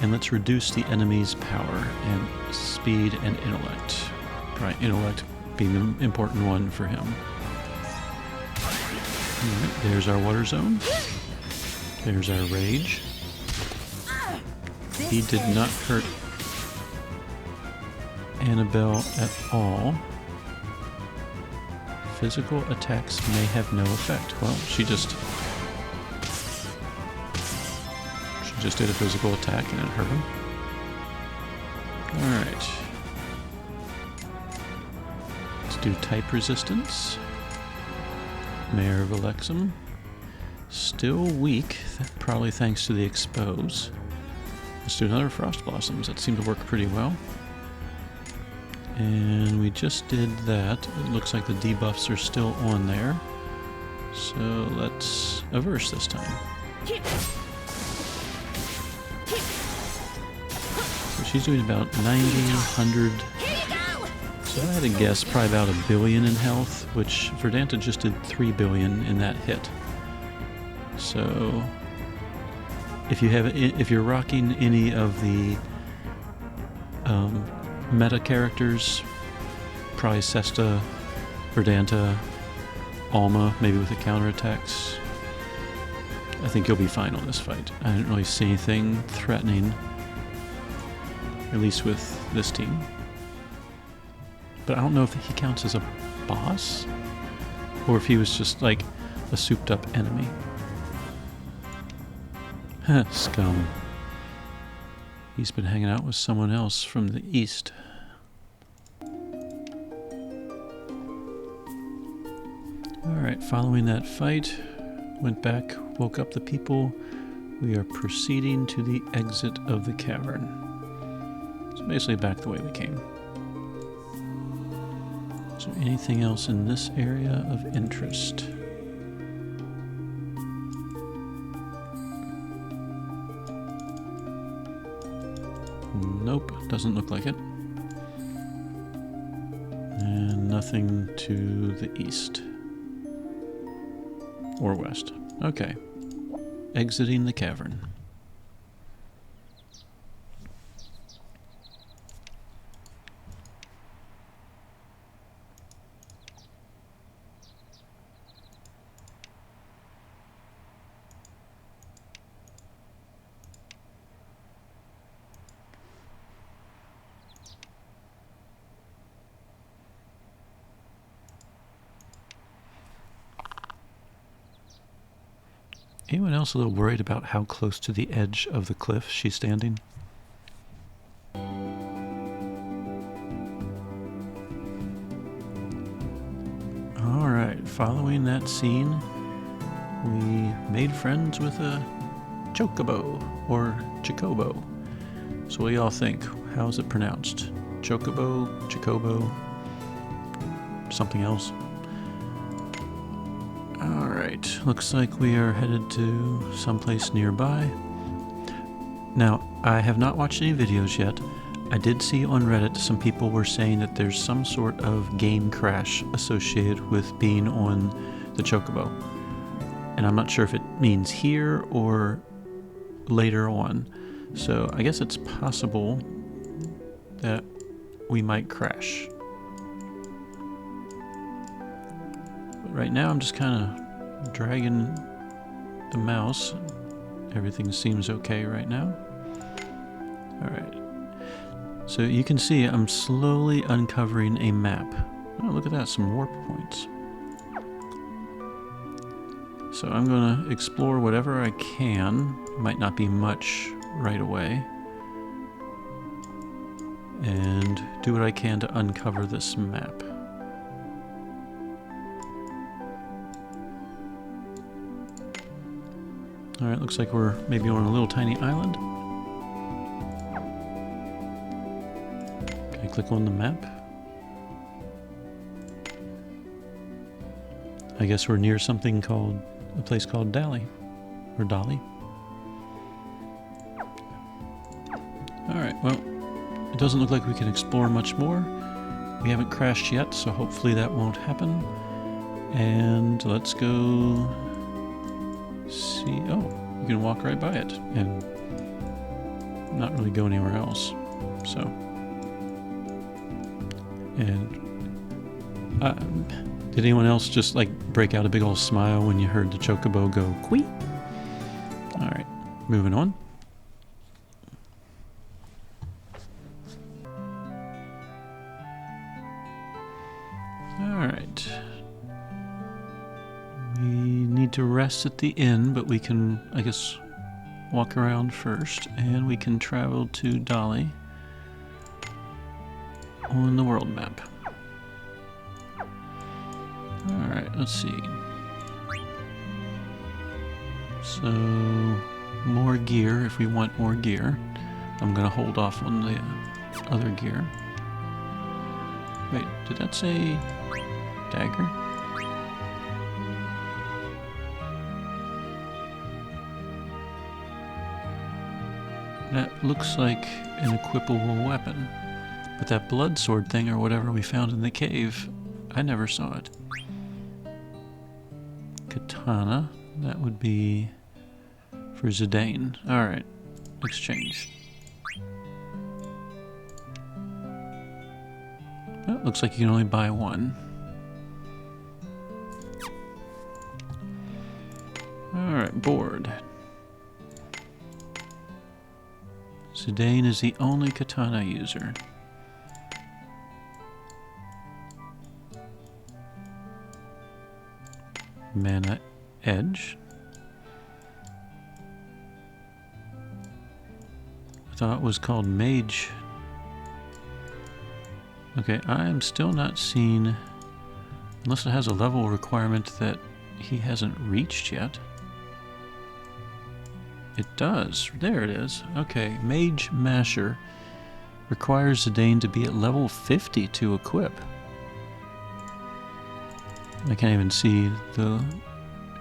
And let's reduce the enemy's power and speed and intellect. Probably intellect being the important one for him. Alright, there's our water zone. There's our rage. He did not hurt Annabelle at all. Physical attacks may have no effect. Well, she just did a physical attack and it hurt him. Alright. Let's do type resistance. Mayor of Alexum. Still weak, probably thanks to the expose. Let's do another Frost Blossoms. That seemed to work pretty well. And we just did that. It looks like the debuffs are still on there. So let's averse this time. So she's doing about 90, 100. So I had to guess probably about 1 billion in health, which Verdanta just did 3 billion in that hit. So if you're rocking any of the meta characters, probably Sesta, Verdanta, Alma, maybe with the counterattacks, I think you'll be fine on this fight. I didn't really see anything threatening, at least with this team. But I don't know if he counts as a boss, or if he was just like a souped up enemy. Scum. He's been hanging out with someone else from the east. Alright, following that fight, went back, woke up the people, we are proceeding to the exit of the cavern. So basically back the way we came. Is there anything else in this area of interest? Nope, doesn't look like it. And nothing to the east. Or west. Okay. Exiting the cavern. Anyone else a little worried about how close to the edge of the cliff she's standing? Alright, following that scene, we made friends with a chocobo, or chocobo. So what do y'all think? How is it pronounced? Chocobo? Chocobo? Something else? Alright, looks like we are headed to someplace nearby. Now, I have not watched any videos yet. I did see on Reddit some people were saying that there's some sort of game crash associated with being on the chocobo. And I'm not sure if it means here or later on. So I guess it's possible that we might crash. Right now I'm just kind of dragging the mouse. Everything seems okay right now. Alright. So you can see I'm slowly uncovering a map. Oh, look at that, some warp points. So I'm going to explore whatever I can. Might not be much right away. And do what I can to uncover this map. Alright, looks like we're maybe on a little tiny island. Can I click on the map? I guess we're near something called, a place called Dali, or Dolly. Alright, well, it doesn't look like we can explore much more. We haven't crashed yet, so hopefully that won't happen. And let's go see. Oh, you can walk right by it and not really go anywhere else. So, and did anyone else just like break out a big old smile when you heard the chocobo go quee? All right, moving on. All right. We need to rest at the inn, but we can, I guess, walk around first, and we can travel to Dolly on the world map. Alright, let's see. So, more gear if we want more gear. I'm going to hold off on the other gear. Wait, did that say dagger? That looks like an equipable weapon. But that blood sword thing or whatever we found in the cave, I never saw it. Katana, that would be for Zidane. Alright, exchange. Oh, looks like you can only buy one. Alright, board. Zidane is the only katana user. Mana Edge. I thought it was called Mage. Okay, I am still not seeing, unless it has a level requirement that he hasn't reached yet. It does. There it is. Okay, Mage Masher requires Zidane to be at level 50 to equip. I can't even see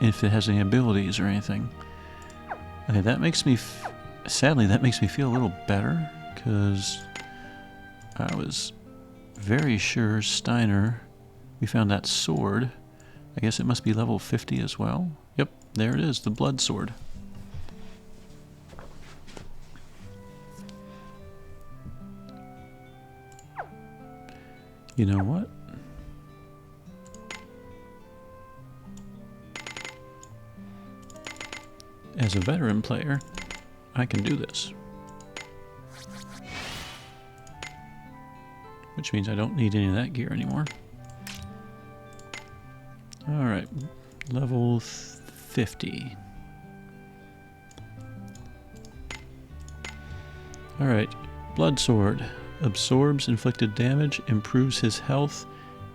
if it has any abilities or anything. Okay, that makes me... sadly, that makes me feel a little better, because I was very sure Steiner... We found that sword. I guess it must be level 50 as well. Yep, there it is, the blood sword. You know what? As a veteran player, I can do this. Which means I don't need any of that gear anymore. Alright, level 50. Alright, blood sword. Absorbs inflicted damage, improves his health,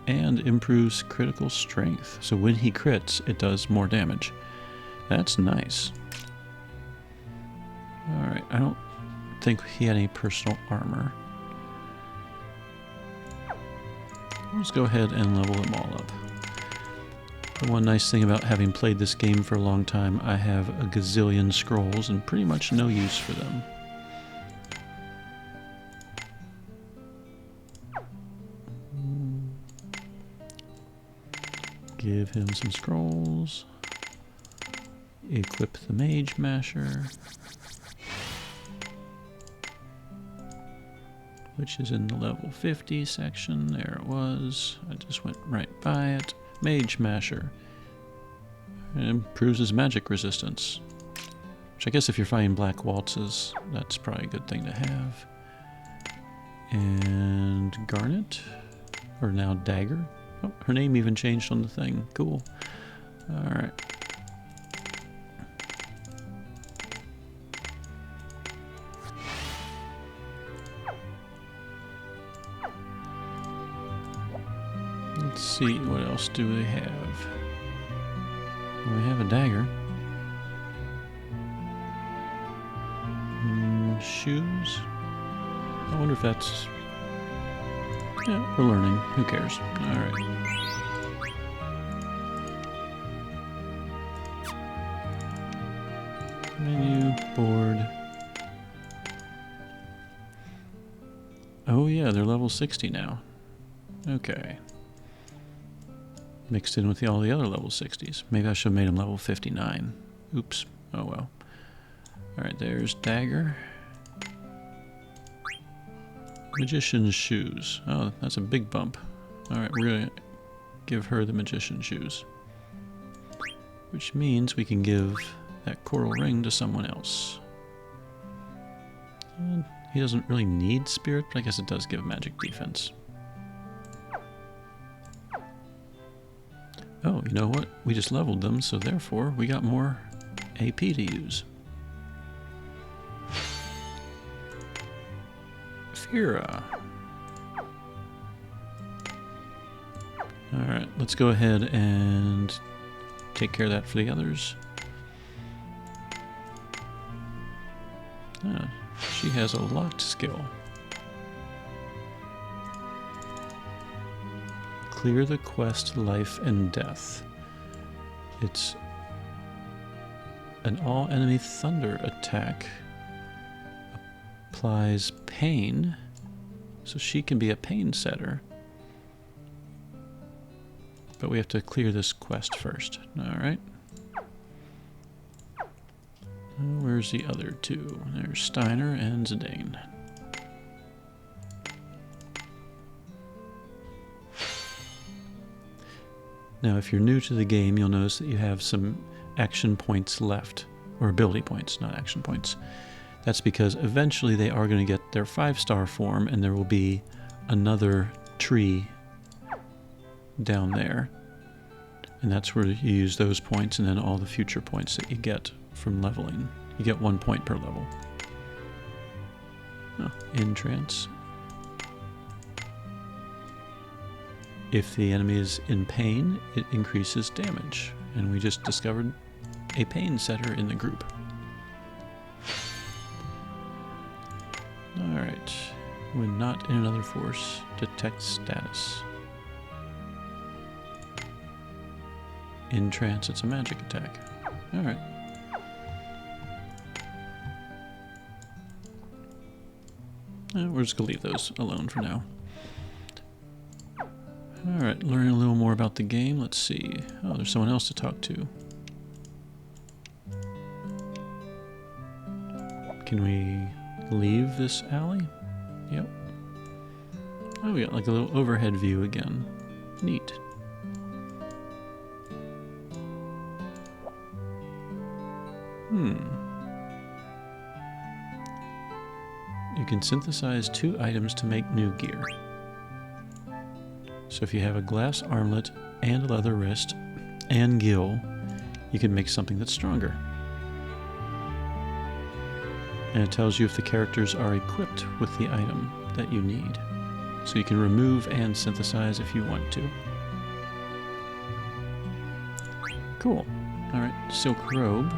and improves critical strength. So when he crits, it does more damage. That's nice. Alright, I don't think he had any personal armor. Let's go ahead and level them all up. The one nice thing about having played this game for a long time, I have a gazillion scrolls and pretty much no use for them. Give him some scrolls. Equip the Mage Masher, which is in the level 50 section. There it was. I just went right by it. Mage Masher. It improves his magic resistance. Which I guess if you're fighting black waltzes, that's probably a good thing to have. And Garnet. Or now Dagger. Oh, her name even changed on the thing. Cool. Alright. Let's see, what else do they have? Well, we have a dagger. Shoes? I wonder if that's... Yeah, we're learning. Who cares? Alright. Menu, board. Oh yeah, they're level 60 now. Okay. Mixed in with all the other level 60s. Maybe I should have made them level 59. Oops. Oh well. Alright, there's Dagger. Magician's Shoes. Oh, that's a big bump. Alright, we're going to give her the Magician's Shoes. Which means we can give that coral ring to someone else. He doesn't really need spirit, but I guess it does give magic defense. Oh, you know what? We just leveled them, so therefore we got more AP to use. Fira. Alright, let's go ahead and take care of that for the others. Ah, she has a locked skill. Clear the quest Life and Death. It's an all-enemy thunder attack. Applies pain, so she can be a pain setter. But we have to clear this quest first. Alright. Where's the other two? There's Steiner and Zidane. Now, if you're new to the game, you'll notice that you have some action points left. Or ability points, not action points. That's because eventually they are going to get their 5-star form, and there will be another tree down there. And that's where you use those points, and then all the future points that you get from leveling. You get 1 point per level. Oh, in trance. If the enemy is in pain, it increases damage. And we just discovered a pain setter in the group. Alright. When not in another force, detect status. In trance, it's a magic attack. Alright. We're just going to leave those alone for now. Alright, learning a little more about the game. Let's see. Oh, there's someone else to talk to. Can we leave this alley? Yep. Oh, we got like a little overhead view again. Neat. You can synthesize 2 items to make new gear. So if you have a glass armlet and a leather wrist and gill, you can make something that's stronger. And it tells you if the characters are equipped with the item that you need. So you can remove and synthesize if you want to. Cool. Alright, silk robe.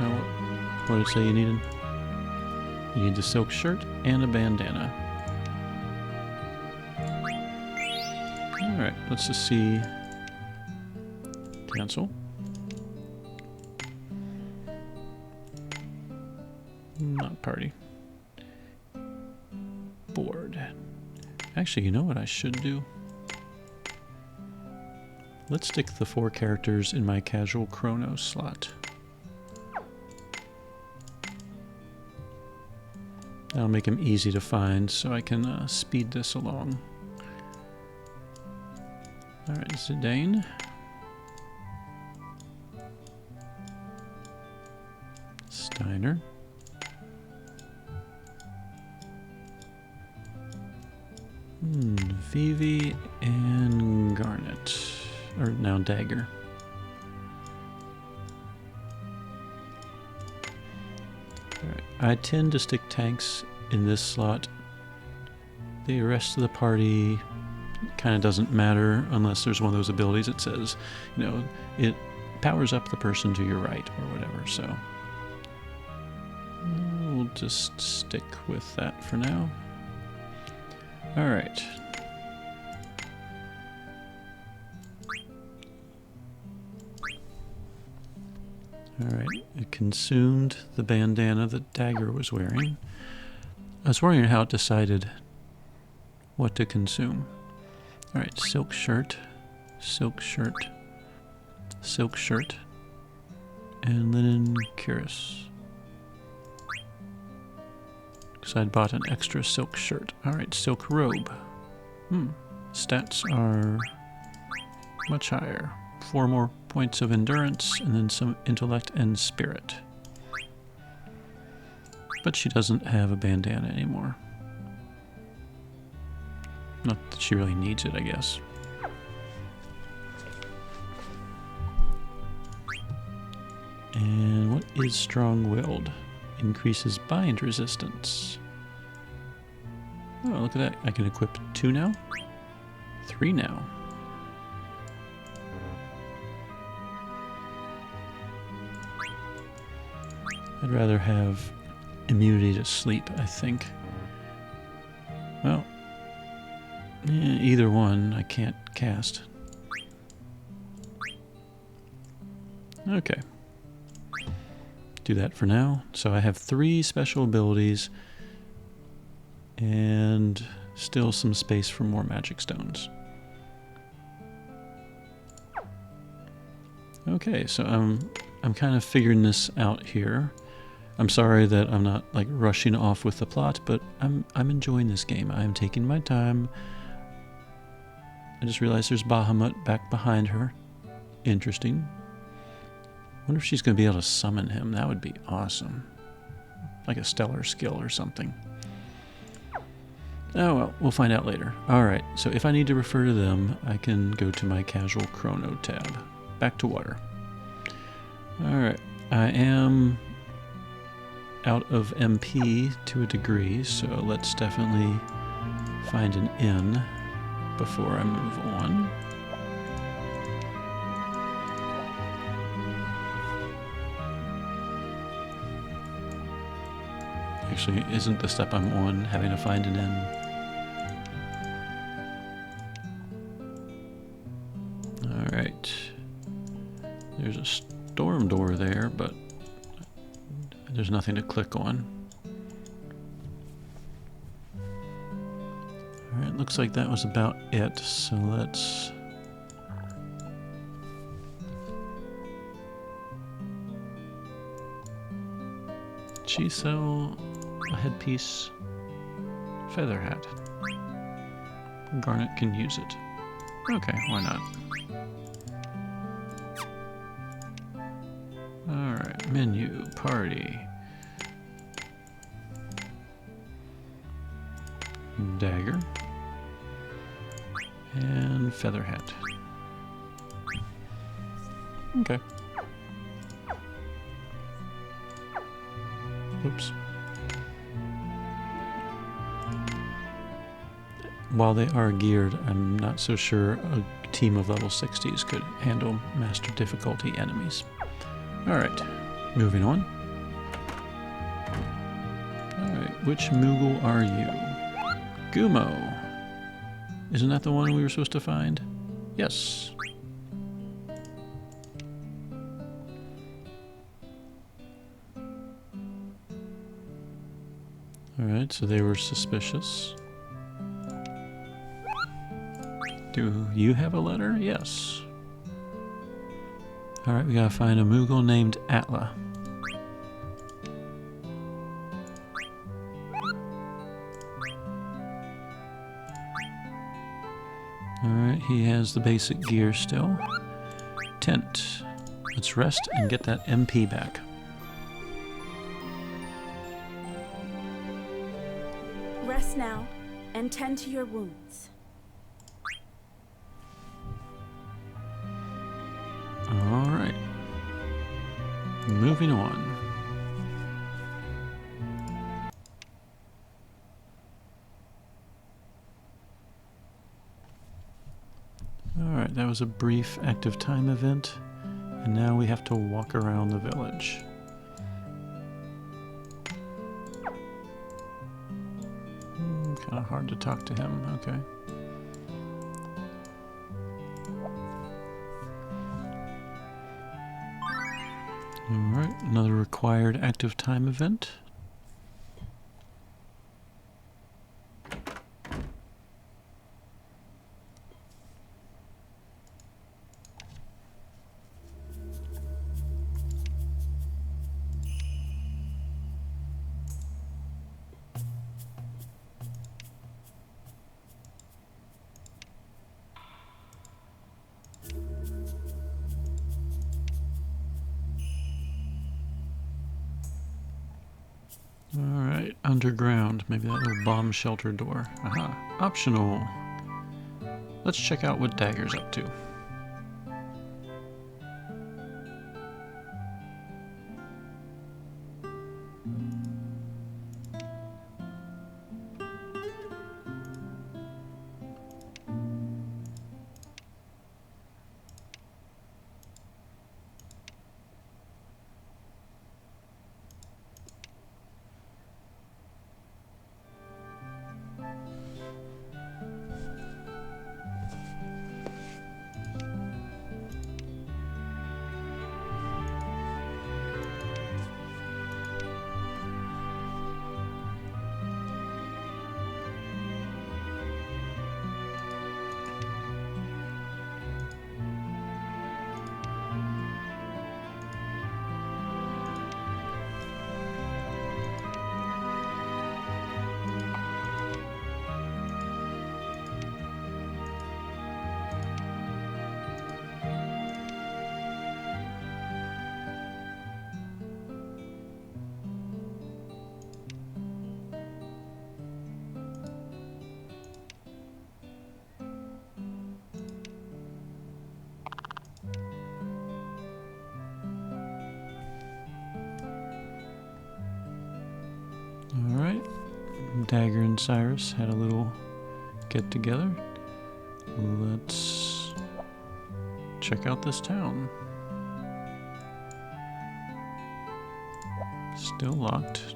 Now, what did it say you needed? You need the silk shirt and a bandana. Alright, let's just see. Cancel. Not party. Board. Actually, you know what I should do? Let's stick the 4 characters in my casual Crono slot. That'll make them easy to find so I can speed this along. Alright, Zidane. Steiner. Vivi and Garnet. Or now Dagger. Alright, I tend to stick tanks in this slot. The rest of the party kind of doesn't matter unless there's one of those abilities that says, you know, it powers up the person to your right or whatever, so we'll just stick with that for now. Alright. Alright, it consumed the bandana that Dagger was wearing. I was wondering how it decided what to consume. Alright, silk shirt, silk shirt, silk shirt, and linen cuirass. Because I'd bought an extra silk shirt. Alright, silk robe. Stats are much higher. 4 more points of endurance, and then some intellect and spirit. But she doesn't have a bandana anymore. Not that she really needs it, I guess. And what is strong-willed? Increases bind resistance. Oh, look at that. I can equip 2 now? 3 now. I'd rather have immunity to sleep, I think. Well, either one I can't cast. Okay. Do that for now. So I have 3 special abilities and still some space for more magic stones. Okay, so I'm kind of figuring this out here. I'm sorry that I'm not like rushing off with the plot, but I'm enjoying this game. I'm taking my time. I just realized there's Bahamut back behind her. Interesting. Wonder if she's going to be able to summon him. That would be awesome. Like a stellar skill or something. Oh well, we'll find out later. Alright, so if I need to refer to them, I can go to my casual Crono tab. Back to water. Alright, I am out of MP to a degree, so let's definitely find an inn before I move on. Actually, isn't the step I'm on having to find an inn? Alright. There's a storm door there, but there's nothing to click on. Alright, looks like that was about it, so let's... She sell a headpiece, feather hat. Garnet can use it. Okay, why not? Alright, menu, party. Dagger. And feather hat. Okay. Oops. While they are geared, I'm not so sure a team of level 60s could handle master difficulty enemies. Alright, moving on. Alright, which Moogle are you? Gumo. Isn't that the one we were supposed to find? Yes. Alright, so they were suspicious. Do you have a letter? Yes. Alright, we gotta find a Moogle named Atla. Alright, he has the basic gear still. Tent. Let's rest and get that MP back. Rest now and tend to your wounds. Alright. Moving on. Alright, that was a brief active time event, and now we have to walk around the village. Kind of hard to talk to him, okay. Alright, another required active time event. Alright, underground. Maybe that little bomb shelter door. Aha, optional. Let's check out what Dagger's up to. Alright, Dagger and Cyrus had a little get together. Let's check out this town. Still locked.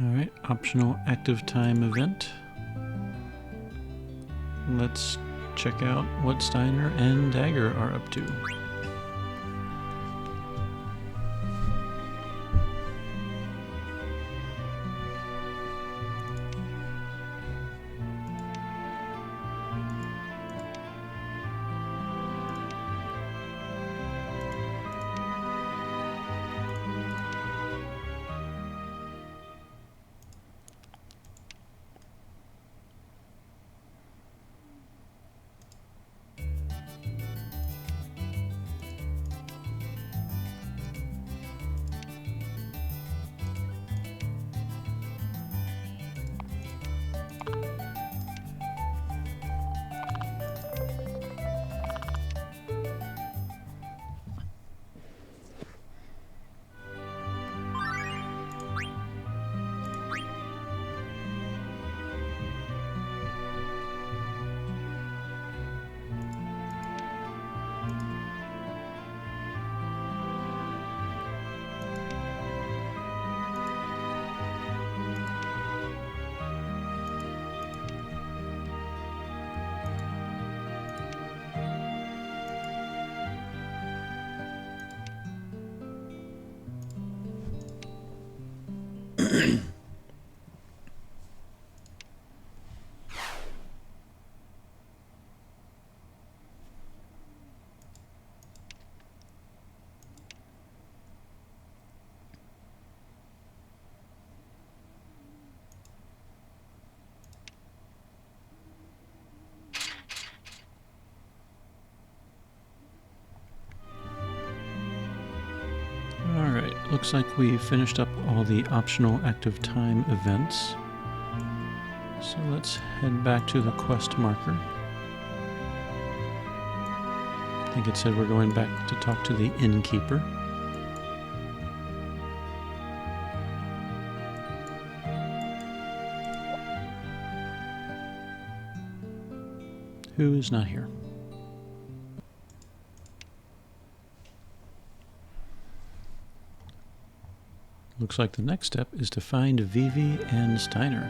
Alright, optional active time event. Let's check out what Steiner and Dagger are up to. Alright, looks like we finished up all the optional active time events. So let's head back to the quest marker. I think it said we're going back to talk to the innkeeper. Who is not here? Looks like the next step is to find Vivi and Steiner.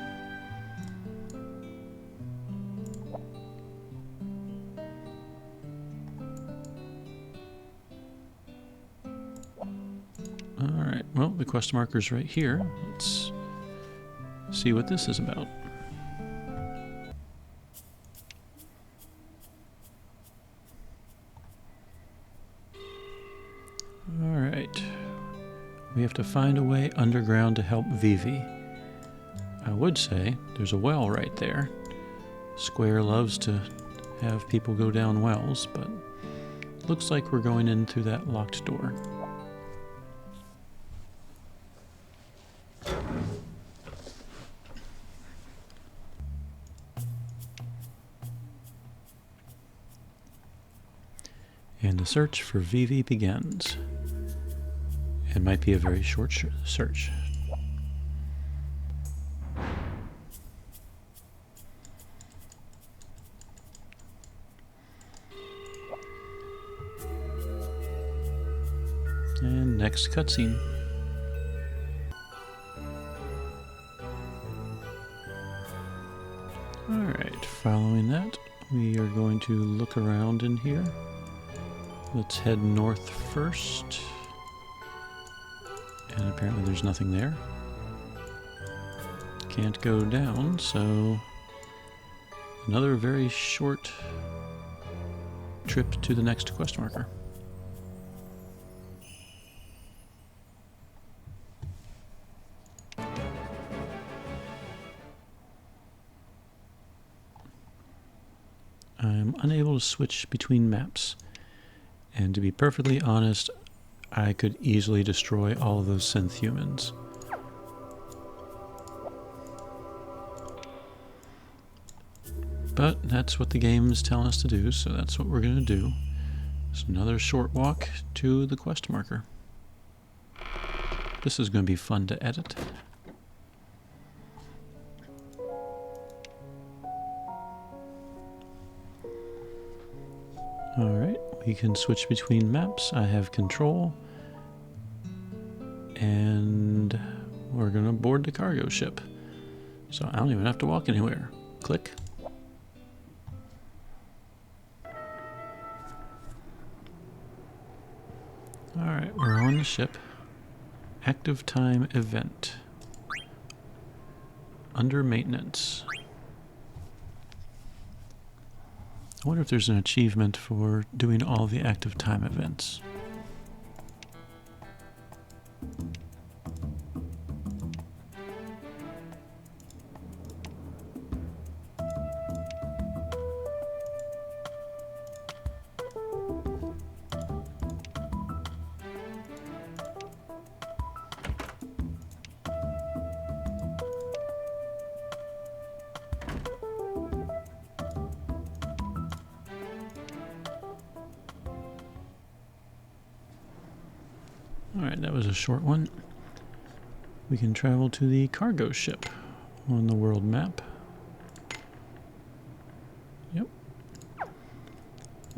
Alright, well, the quest marker's right here. Let's see what this is about. Alright. We have to find a way underground to help Vivi. I would say there's a well right there. Square loves to have people go down wells, but looks like we're going in through that locked door. And the search for Vivi begins. It might be a very short search. And next cutscene. Alright, following that, we are going to look around in here. Let's head north first. And apparently there's nothing there. Can't go down, so another very short trip to the next quest marker. I'm unable to switch between maps, and to be perfectly honest, I could easily destroy all of those synth humans. But that's what the game is telling us to do, so that's what we're going to do. It's another short walk to the quest marker. This is going to be fun to edit. Alright, we can switch between maps. I have control. And we're going to board the cargo ship. So I don't even have to walk anywhere. Click. Alright, we're on the ship. Active time event. Under maintenance. I wonder if there's an achievement for doing all the active time events. Alright, that was a short one. We can travel to the cargo ship on the world map. Yep.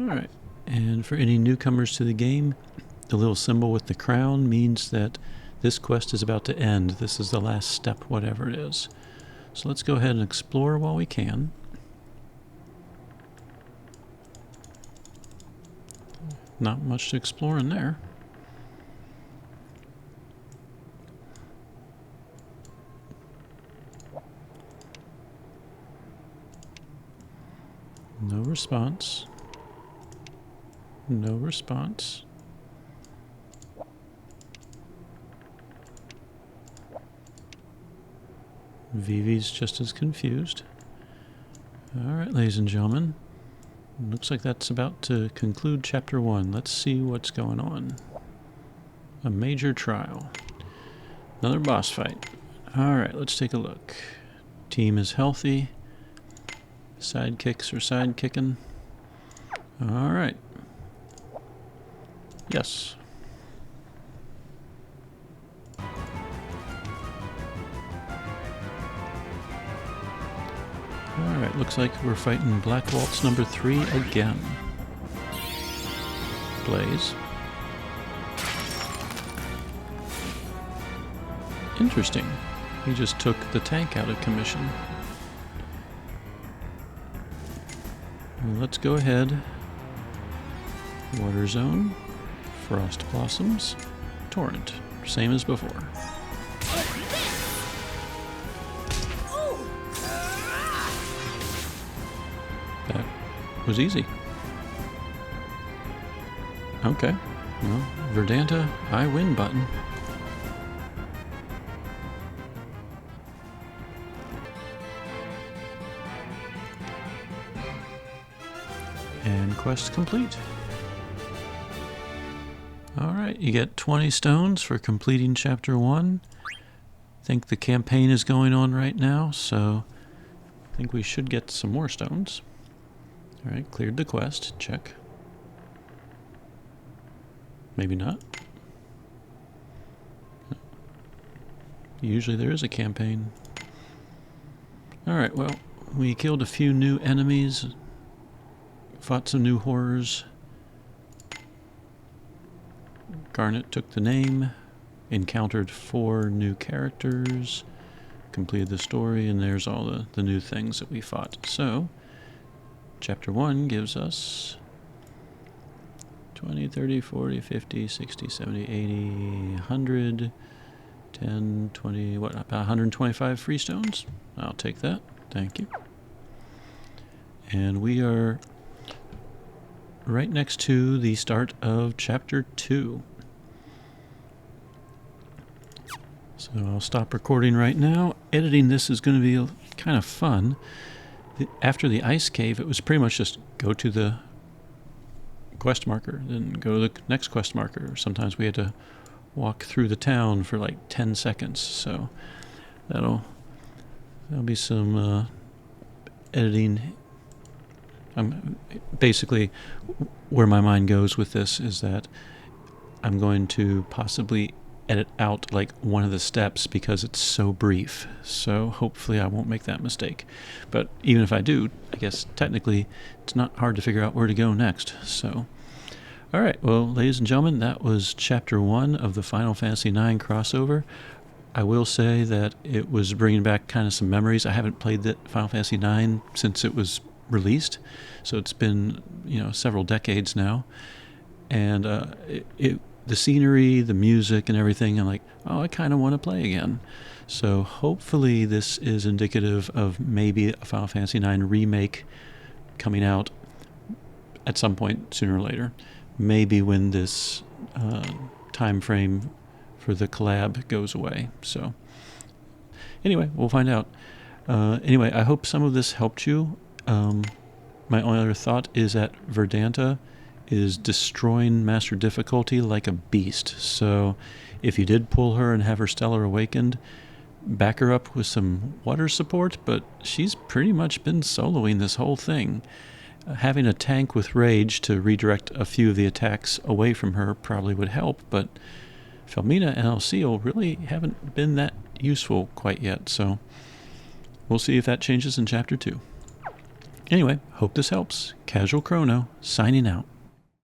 Alright, and for any newcomers to the game, the little symbol with the crown means that this quest is about to end. This is the last step, whatever it is. So let's go ahead and explore while we can. Not much to explore in there. No response. No response. Vivi's just as confused. Alright, ladies and gentlemen. Looks like that's about to conclude Chapter 1. Let's see what's going on. A major trial. Another boss fight. Alright, let's take a look. Team is healthy. Sidekicks are sidekicking. Alright. Yes. Alright, looks like we're fighting Black Waltz number 3 again. Blaze. Interesting. He just took the tank out of commission. Let's go ahead. Water Zone, Frost Blossoms, Torrent. Same as before. That was easy. Okay. Well, Verdanta, I win button. And quest complete. Alright, you get 20 stones for completing Chapter 1. I think the campaign is going on right now, so I think we should get some more stones. Alright, cleared the quest. Check. Maybe not. Usually there is a campaign. Alright, well, we killed a few new enemies. Fought some new horrors. Garnet took the name. Encountered 4 new characters. Completed the story, and there's all the new things that we fought. So, Chapter 1 gives us 20, 30, 40, 50, 60, 70, 80, 100, 10, 20, what, about 125 free stones? I'll take that. Thank you. And we are right next to the start of Chapter 2. So I'll stop recording right now. Editing this is going to be kind of fun. After the ice cave, it was pretty much just go to the quest marker, then go to the next quest marker. Sometimes we had to walk through the town for like 10 seconds. So that'll be some editing. Basically, where my mind goes with this is that I'm going to possibly edit out like one of the steps because it's so brief. So hopefully I won't make that mistake. But even if I do, I guess technically it's not hard to figure out where to go next. So, all right. Well, ladies and gentlemen, that was Chapter 1 of the Final Fantasy IX crossover. I will say that it was bringing back kind of some memories. I haven't played the Final Fantasy IX since it was released, so it's been, several decades now. And the scenery, the music, and everything, I'm like, oh, I kind of want to play again. So hopefully this is indicative of maybe a Final Fantasy IX remake coming out at some point sooner or later. Maybe when this time frame for the collab goes away. So anyway, we'll find out. Anyway, I hope some of this helped you. My only other thought is that Verdanta is destroying Master Difficulty like a beast. So if you did pull her and have her Stellar Awakened, back her up with some water support, but she's pretty much been soloing this whole thing. Having a tank with Rage to redirect a few of the attacks away from her probably would help, but Felmina and Alceo really haven't been that useful quite yet, so we'll see if that changes in Chapter 2. Anyway, hope this helps. Casual Crono, signing out.